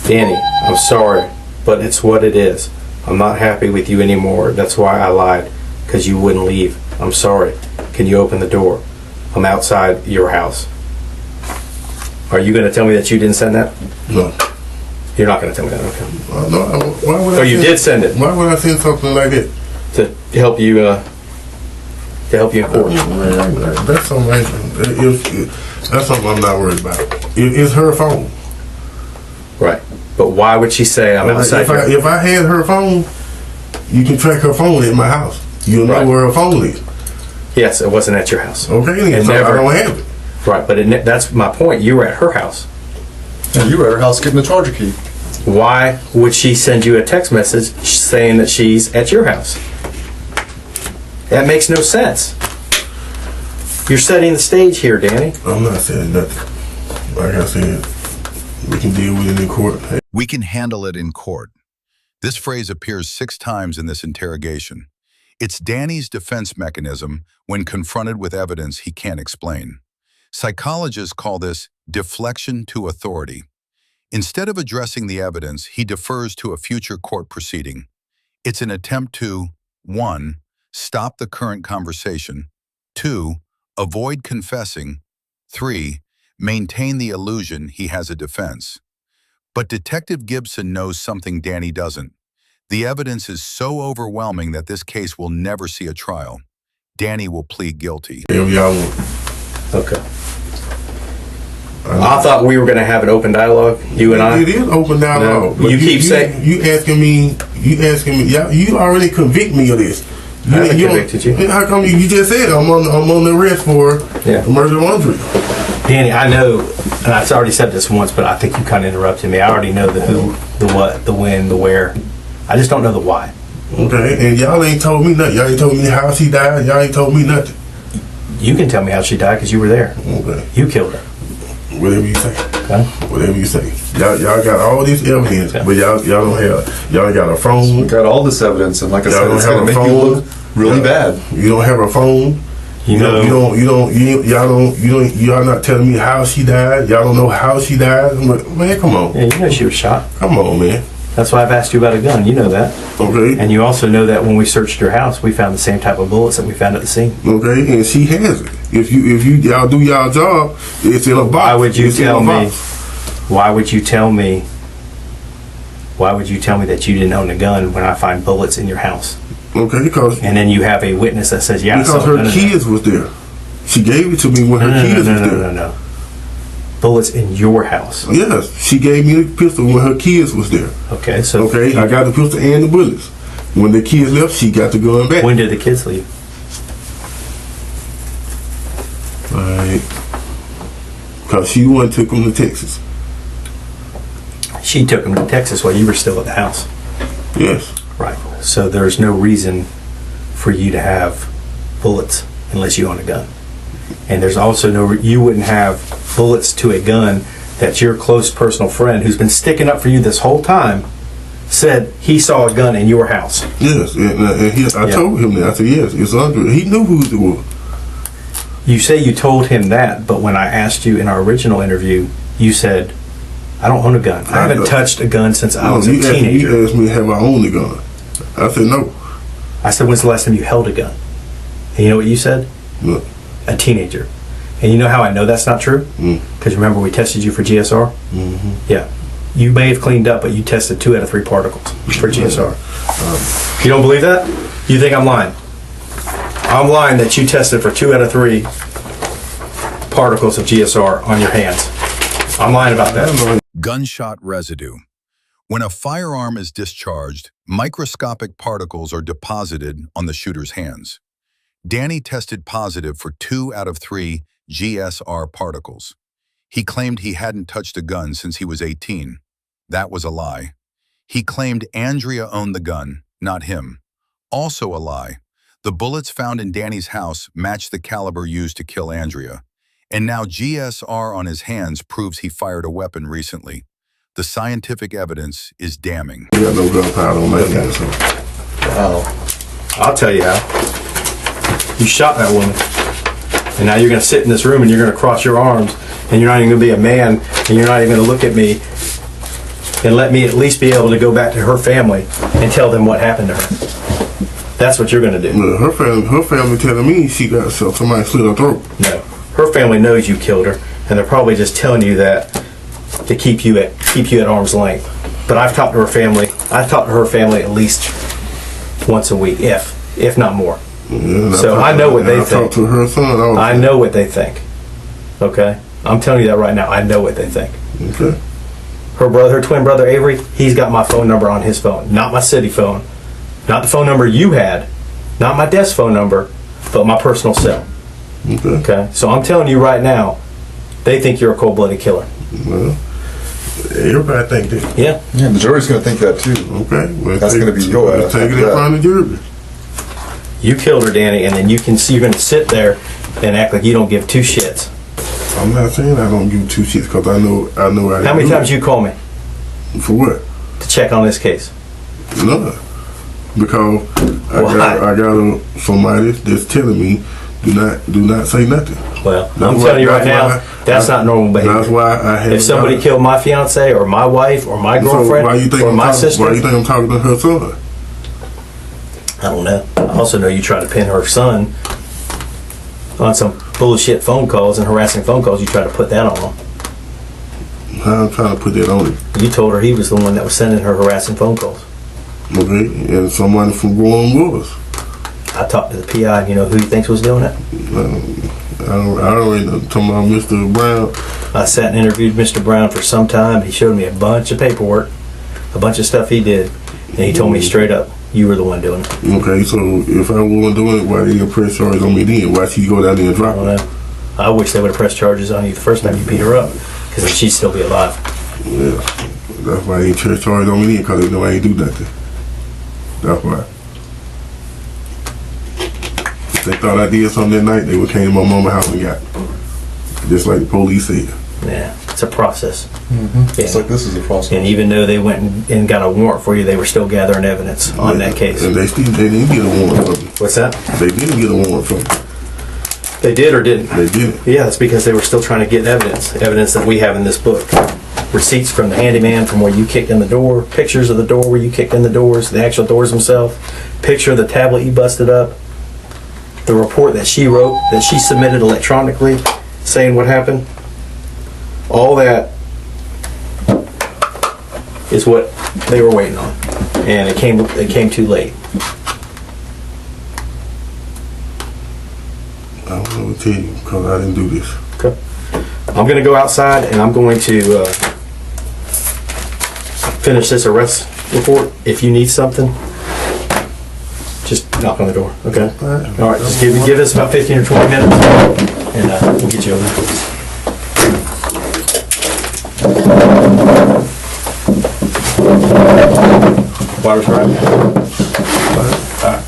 Danny, I'm sorry, but it's what it is. I'm not happy with you anymore. That's why I lied, because you wouldn't leave. I'm sorry. Can you open the door? I'm outside your house. Are you going to tell me that you didn't send that? No. You're not going to tell me that, okay? No. Why would Oh, you did send it Why would I send something like that? to help you in court. That's something. That's something I'm not worried about. It's her phone. Right. But why would she say I'm outside your... If I had her phone, you can track her phone at my house. You'll know Right. where her phone is. Yes, it wasn't at your house. Okay, then, so I don't have it. Right, but that's my point. You were at her house. And you were at her house getting the charger key. Why would she send you a text message saying that she's at your house? That makes no sense. You're setting the stage here, Danny. I'm not saying nothing. Like I said, we can deal with it in court. We can handle it in court. This phrase appears 6 times in this interrogation. It's Danny's defense mechanism when confronted with evidence he can't explain. Psychologists call this deflection to authority. Instead of addressing the evidence, he defers to a future court proceeding. It's an attempt to 1. Stop the current conversation, 2. Avoid confessing, 3. Maintain the illusion he has a defense. But Detective Gibson knows something Danny doesn't. The evidence is so overwhelming that this case will never see a trial. Danny will plead guilty. If y'all want. Okay. I thought we were going to have an open dialogue, you and I. It is open dialogue. No, you keep saying... You asking me, you already convict me of this. I haven't convicted you. How come you just said I'm on the arrest for murder laundry? Danny, I know, and I've already said this once, but I think you kind of interrupted me. I already know the who, the what, the when, the where. I just don't know the why. Okay, and y'all ain't told me nothing. Y'all ain't told me how she died. Y'all ain't told me nothing. You can tell me how she died because you were there. Okay. You killed her. Whatever you say. Okay. Whatever you say. Y'all got all this evidence, but y'all don't have. Y'all got a phone. We got all this evidence, and like I said, Y'all it's don't gonna have make a you phone. look really bad. You don't have a phone. Y'all not telling me how she died. Y'all don't know how she died. I'm like, man, come on. Yeah, you know she was shot. Come on, man. That's why I've asked you about a gun. You know that. Okay. And you also know that when we searched your house, we found the same type of bullets that we found at the scene. Okay, and she has it. If y'all do y'all job, it's in a box. Why would you It's tell in a me? box. Why would you tell me? Why would you tell me that you didn't own a gun when I find bullets in your house? Okay, because And then you have a witness that says, "Yeah, I saw a gun her in kids was there. She gave it to me when her kids was there. No. Bullets in your house. Yes, she gave me the pistol when her kids was there. Okay, so Okay, I got the pistol and the bullets. When the kids left, she got the gun back. when did the kids leave? Right. Because she the one took them to Texas. She took them to Texas while you were still at the house. Yes. Right. So there's no reason for you to have bullets unless you own a gun. And there's also you wouldn't have bullets to a gun that your close personal friend who's been sticking up for you this whole time said he saw a gun in your house. Yes, I told him that. I said, yes, it's under. He knew who it was. You say you told him that, but when I asked you in our original interview, you said, I don't own a gun. I haven't touched a gun since I was a teenager. You asked me, have I owned a gun? I said, no. I said, when's the last time you held a gun? And you know what you said? No. A teenager. And you know how I know that's not true? Because remember we tested you for GSR? Mm-hmm. Yeah. You may have cleaned up, but you tested 2 out of 3 particles for GSR. You don't believe that? You think I'm lying? I'm lying that you tested for 2 out of 3 particles of GSR on your hands. I'm lying about that. Gunshot residue. When a firearm is discharged, microscopic particles are deposited on the shooter's hands. Danny tested positive for 2 out of 3 GSR particles. He claimed he hadn't touched a gun since he was 18. That was a lie. He claimed Andrea owned the gun, not him. Also a lie. The bullets found in Danny's house matched the caliber used to kill Andrea. And now GSR on his hands proves he fired a weapon recently. The scientific evidence is damning. You got no gunpowder on that hand, so. Wow. I'll tell you how. You shot that woman. And now you're going to sit in this room and you're going to cross your arms and you're not even going to be a man and you're not even going to look at me and let me at least be able to go back to her family and tell them what happened to her. That's what you're going to do. No, her family telling me she got somebody slit her throat. No. Her family knows you killed her and they're probably just telling you that to keep you at arm's length. But I've talked to her family. I've talked to her family at least once a week, if not more. Yeah, So I know what they I think. talked to her son. I know what they think. Okay? I'm telling you that right now. I know what they think. Okay. Her twin brother Avery, he's got my phone number on his phone. Not my city phone. Not the phone number you had. Not my desk phone number, but my personal cell. Okay. Okay? So I'm telling you right now, they think you're a cold-blooded killer. Well, everybody think that. Yeah. Yeah, the jury's gonna think that too. Okay. Well, That's gonna be your ass Take it after in that. front of the jury. You killed her, Danny, and then you're going to sit there and act like you don't give two shits. I'm not saying I don't give two shits because I know I How many do times it. you call me For what? to check on this case? None. Because I got somebody that's telling me do not say nothing. Well, That's I'm why- telling you right that's now, why that's not normal behavior. That's why I have. If somebody killed my fiance or my wife or my So girlfriend why you think or I'm my talking, sister, Why you think I'm talking to her son? I don't know. I also know you try to pin her son on some bullshit phone calls and harassing phone calls. You try to put that on him. I'm trying to put that on him. You told her he was the one that was sending her harassing phone calls. Okay, and someone from Rome was. I talked to the PI. And you know who he thinks was doing it? I don't really know. Talking about Mr. Brown. I sat and interviewed Mr. Brown for some time. He showed me a bunch of paperwork, a bunch of stuff he did, and he told me straight up, you were the one doing it. Okay, so if I wasn't doing it, why did you press charges on me then? Why she go down there and I drop don't it? know. I wish they would have pressed charges on you the first time you beat her up, because then she'd still be alive. Yeah, that's why they press charges on me then, because they know I ain't do nothing. That's why. If they thought I did something that night, they would came to my mama's house and got it. Just like the police said. Yeah, it's a process. It's like this is a process. And even though they went and got a warrant for you, they were still gathering evidence on that case. And they didn't get a warrant from me. What's that? They didn't get a warrant from me. They did or didn't? They didn't. Yeah, that's because they were still trying to get evidence that we have in this book. Receipts from the handyman from where you kicked in the door, pictures of the door where you kicked in the doors, the actual doors themselves, picture of the tablet you busted up, the report that she wrote, that she submitted electronically, saying what happened. All that is what they were waiting on, and it came too late. I don't know what to tell you because I didn't do this. Okay. I'm going to go outside and I'm going to finish this arrest report. If you need something, just knock on the door. Okay. All right. Just give us about 15 or 20 minutes, and we'll get you over. Water's right. All right.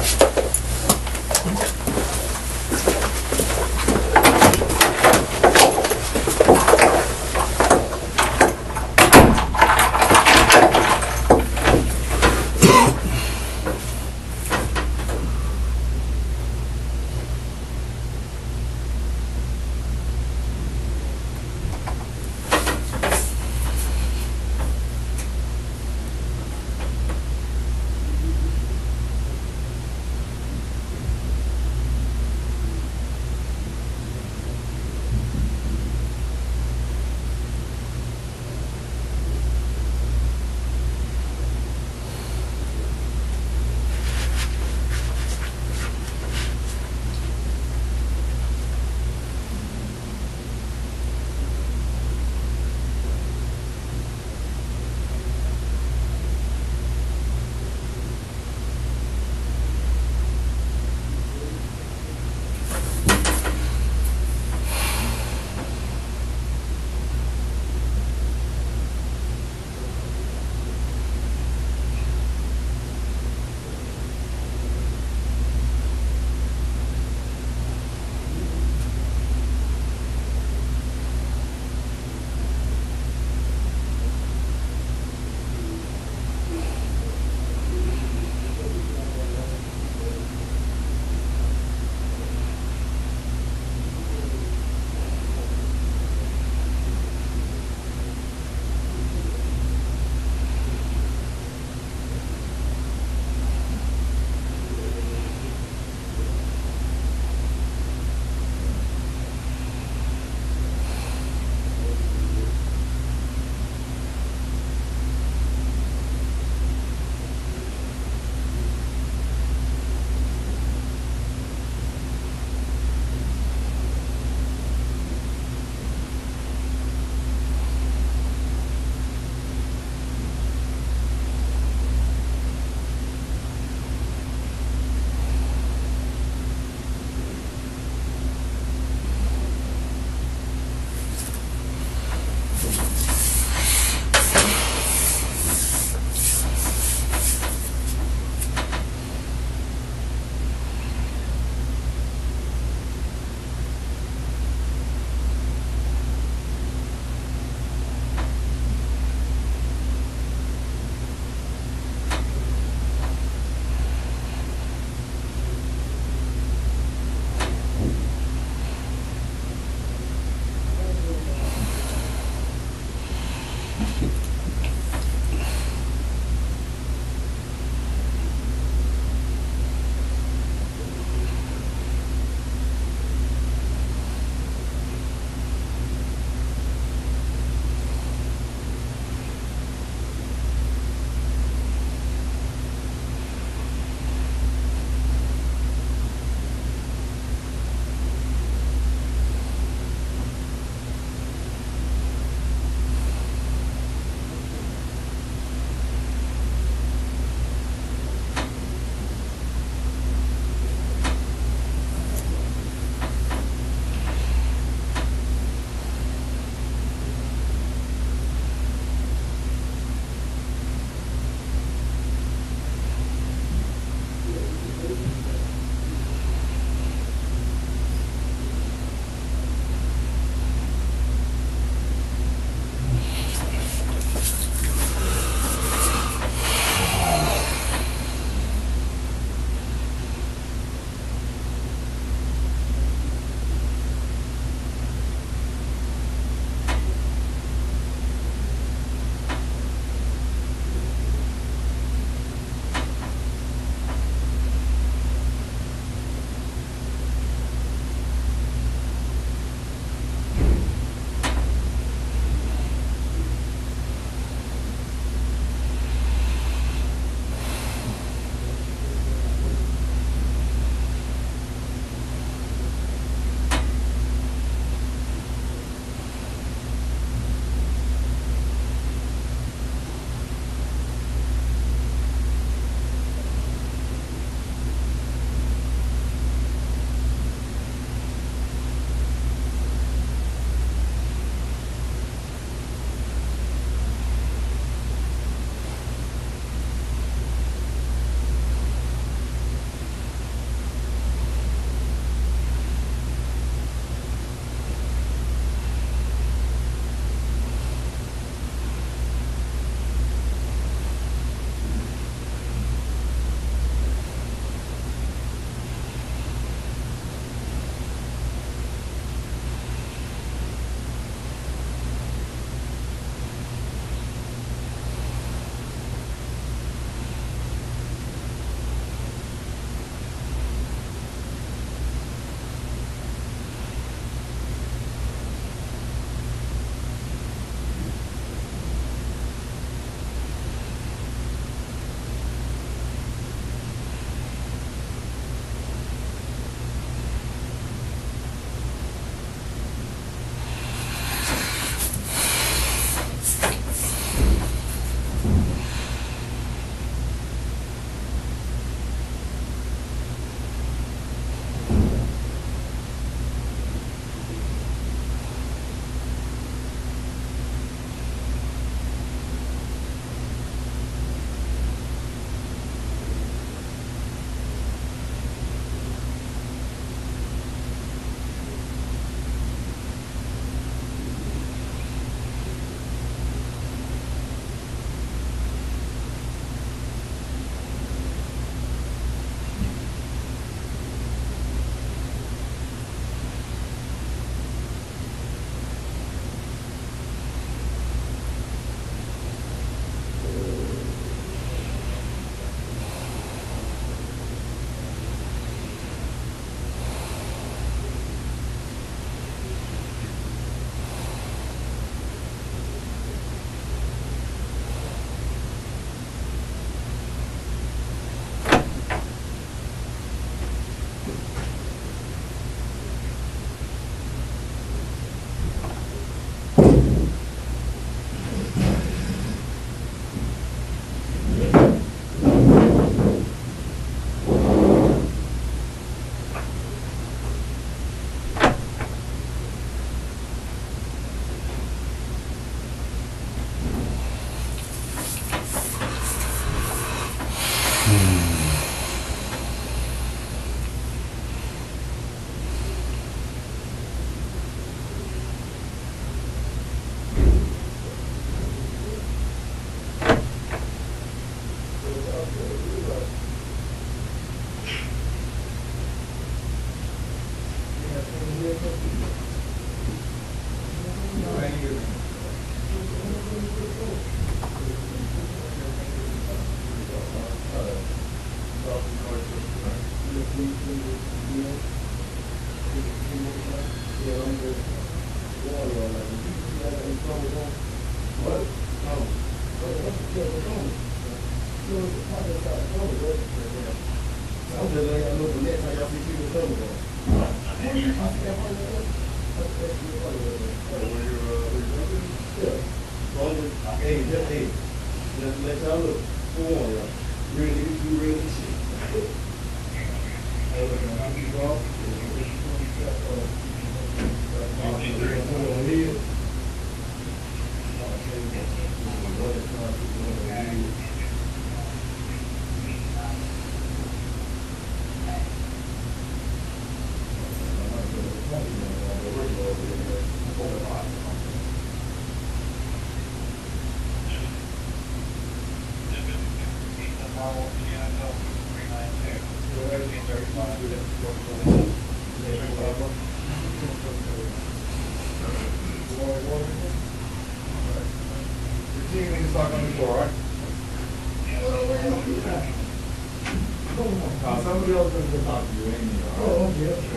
Somebody else is going to talk to you, ain't you? Oh, yeah.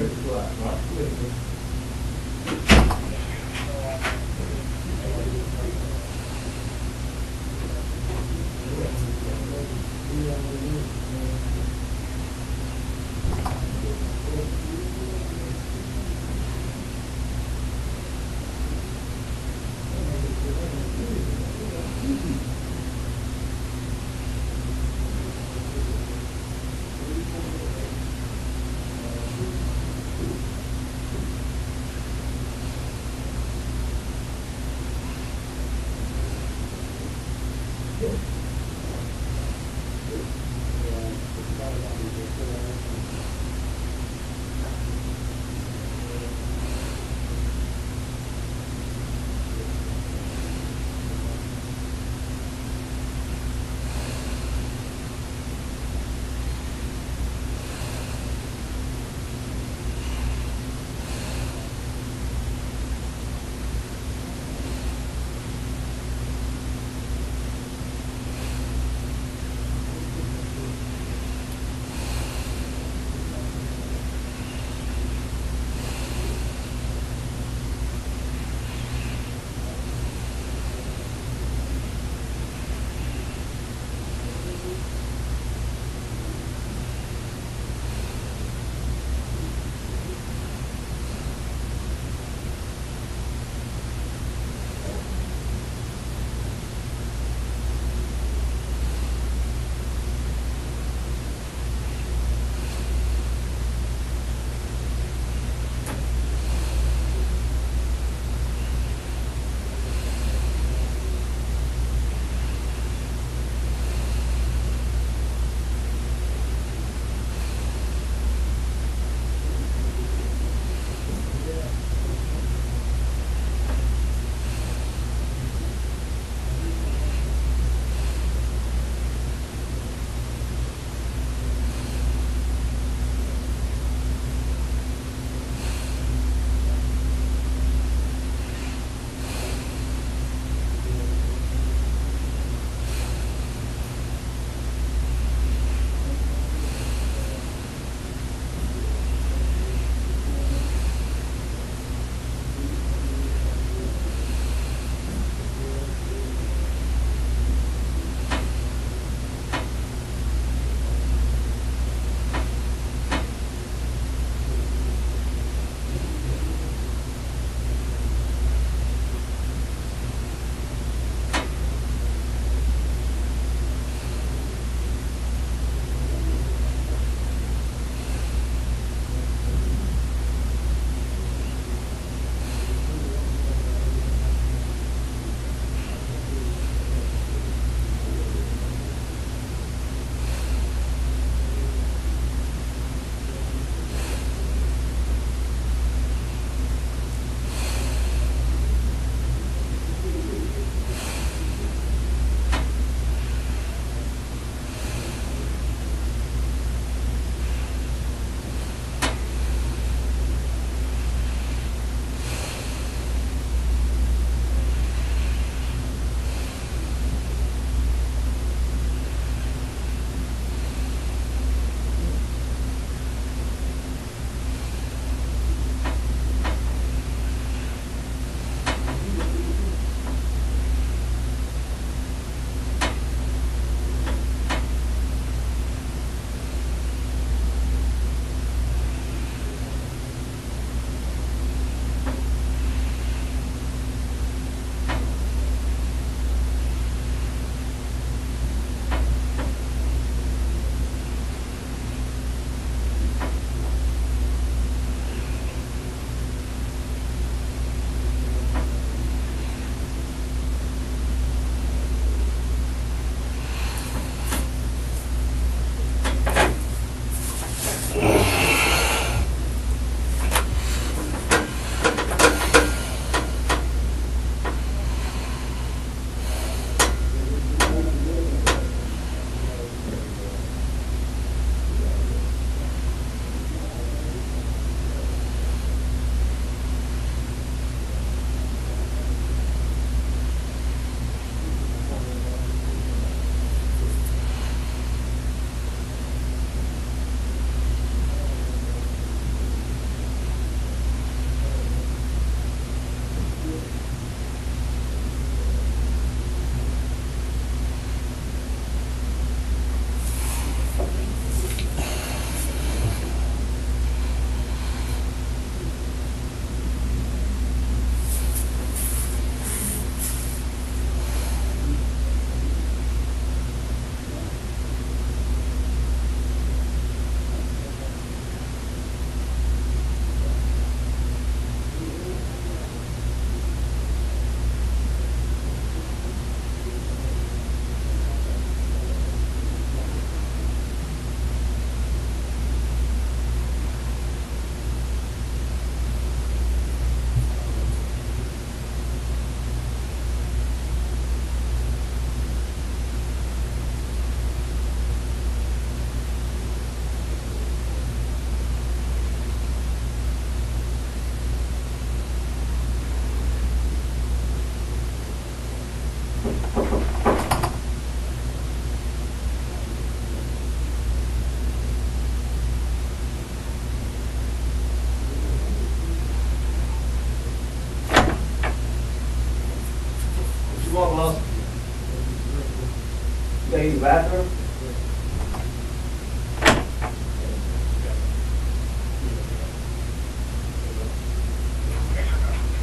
bathroom?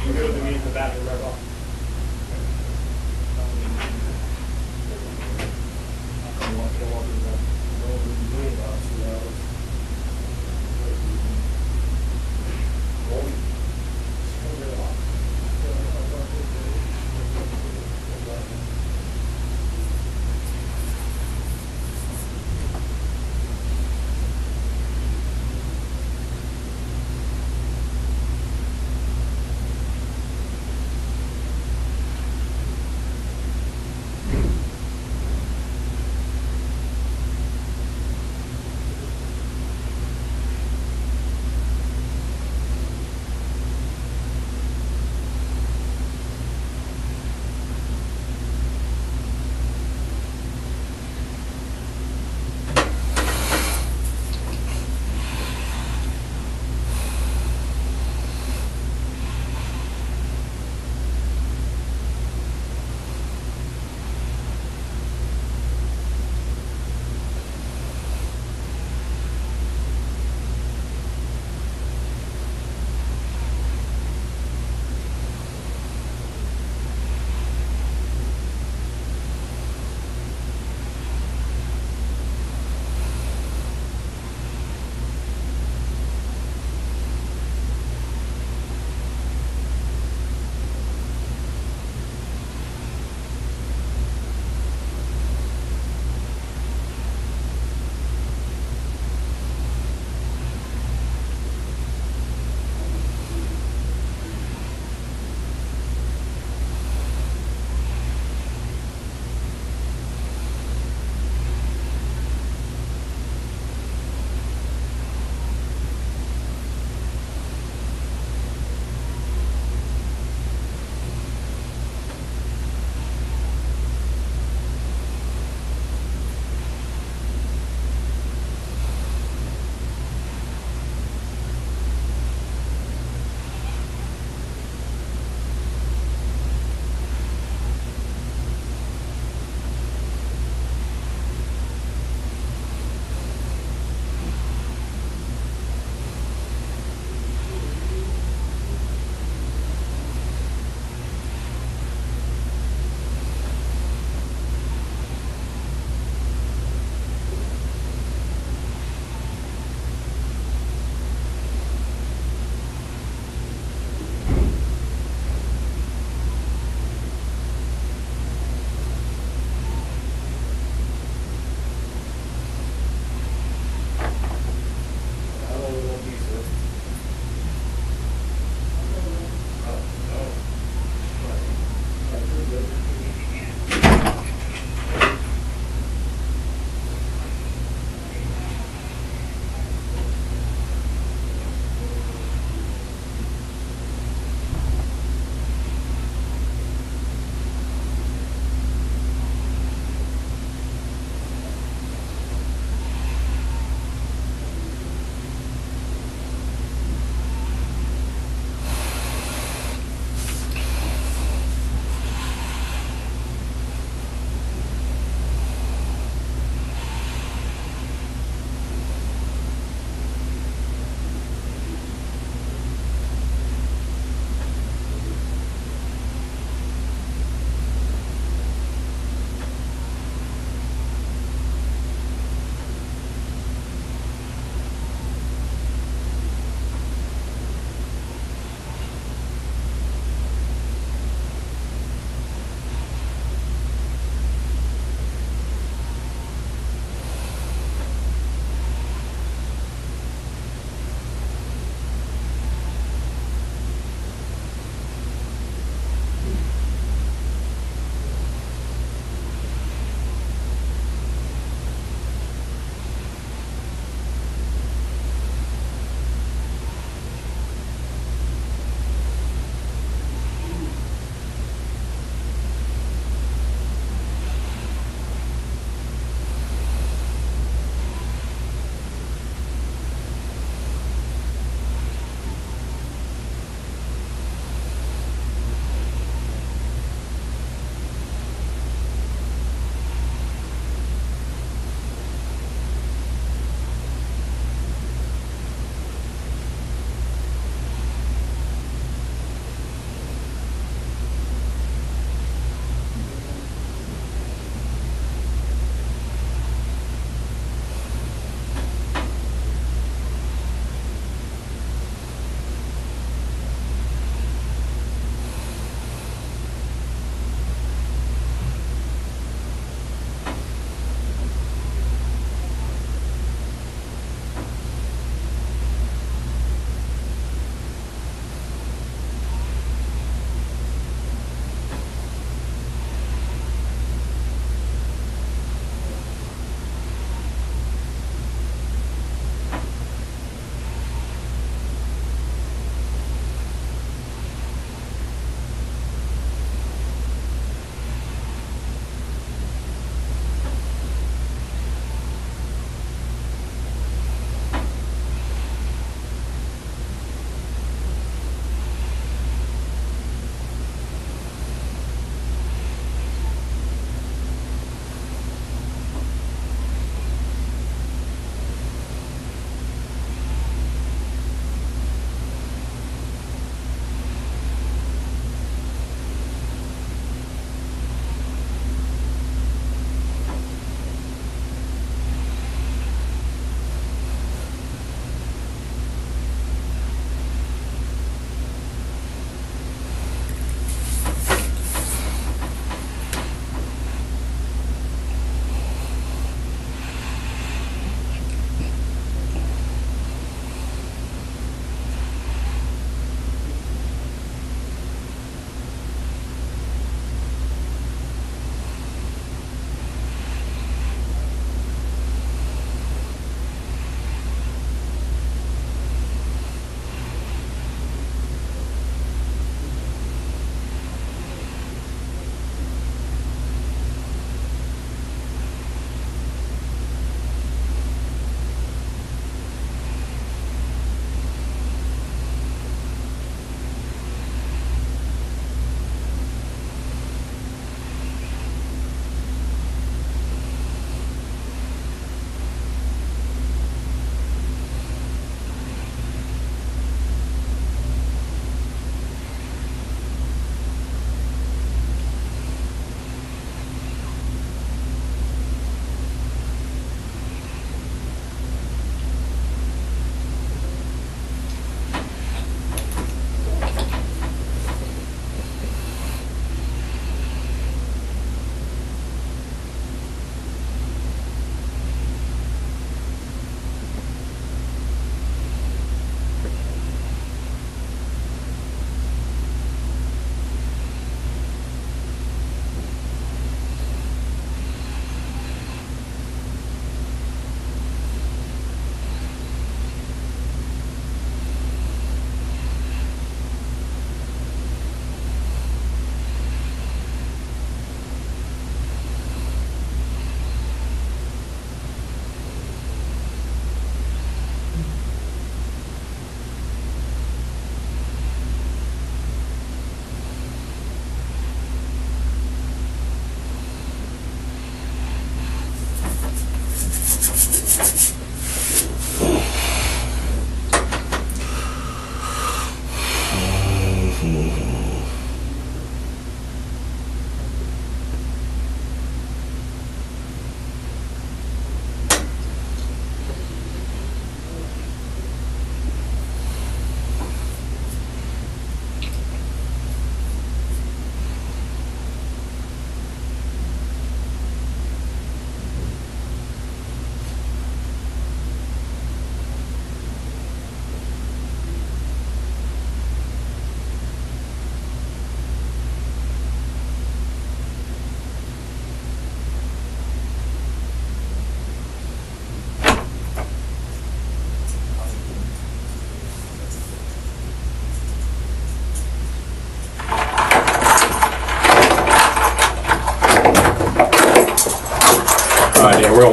You go to meet in the bathroom right off.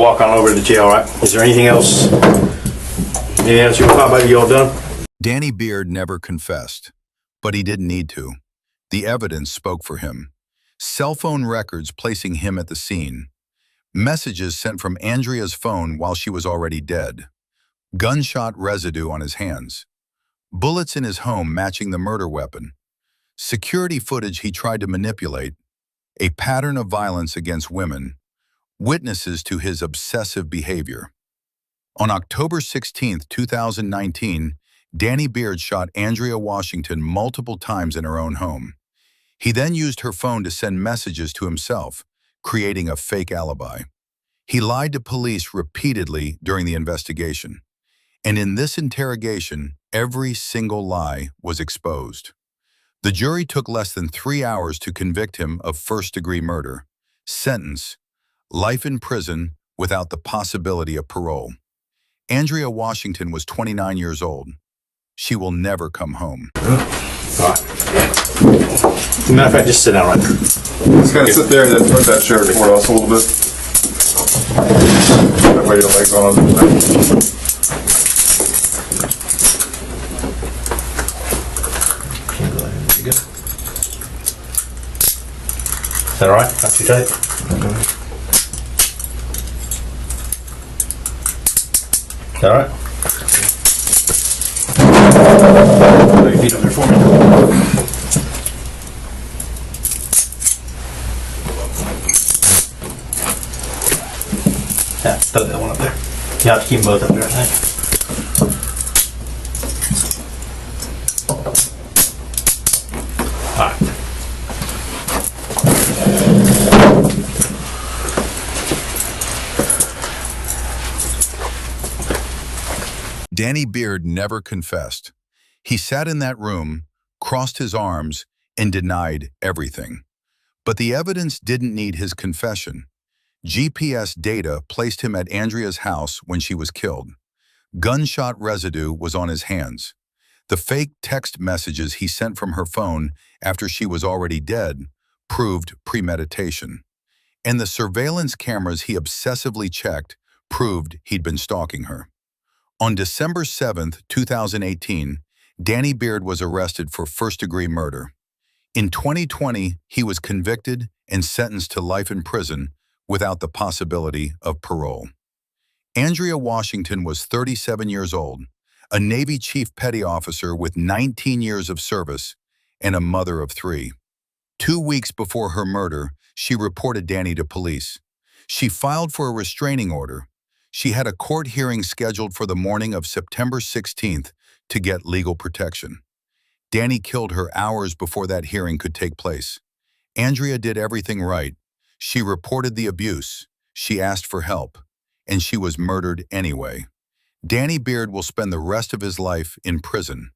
walk on over to the jail, all right? Is there anything else? Anything else you want to talk about? You all done? Danny Beard never confessed, but he didn't need to. The evidence spoke for him. Cell phone records placing him at the scene. Messages sent from Andrea's phone while she was already dead. Gunshot residue on his hands. Bullets in his home matching the murder weapon. Security footage he tried to manipulate. A pattern of violence against women. Witnesses to his obsessive behavior. On October 16, 2019, Danny Beard shot Andrea Washington multiple times in her own home. He then used her phone to send messages to himself, creating a fake alibi. He lied to police repeatedly during the investigation. And in this interrogation, every single lie was exposed. The jury took less than 3 hours to convict him of first-degree murder. Sentence: life in prison without the possibility of parole. Andrea Washington was 29 years old. She will never come home. All right. Matter of fact, just sit down right there. Just kind of sit there and then turn that chair toward us a little bit. That way your legs on it. Is that all right? Not too tight? Is that all right? Put your feet up there for me. Yeah, throw that one up there. You have to keep them both up there, I think. All right. Danny Beard never confessed. He sat in that room, crossed his arms, and denied everything. But the evidence didn't need his confession. GPS data placed him at Andrea's house when she was killed. Gunshot residue was on his hands. The fake text messages he sent from her phone after she was already dead proved premeditation. And the surveillance cameras he obsessively checked proved he'd been stalking her. On December 7, 2018, Danny Beard was arrested for first-degree murder. In 2020, he was convicted and sentenced to life in prison without the possibility of parole. Andrea Washington was 37 years old, a Navy Chief Petty Officer with 19 years of service, and a mother of 3. 2 weeks before her murder, she reported Danny to police. She filed for a restraining order. She had a court hearing scheduled for the morning of September 16th to get legal protection. Danny killed her hours before that hearing could take place. Andrea did everything right. She reported the abuse, she asked for help, and she was murdered anyway. Danny Beard will spend the rest of his life in prison.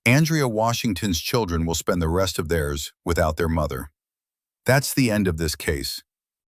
Andrea Washington's children will spend the rest of theirs without their mother. That's the end of this case.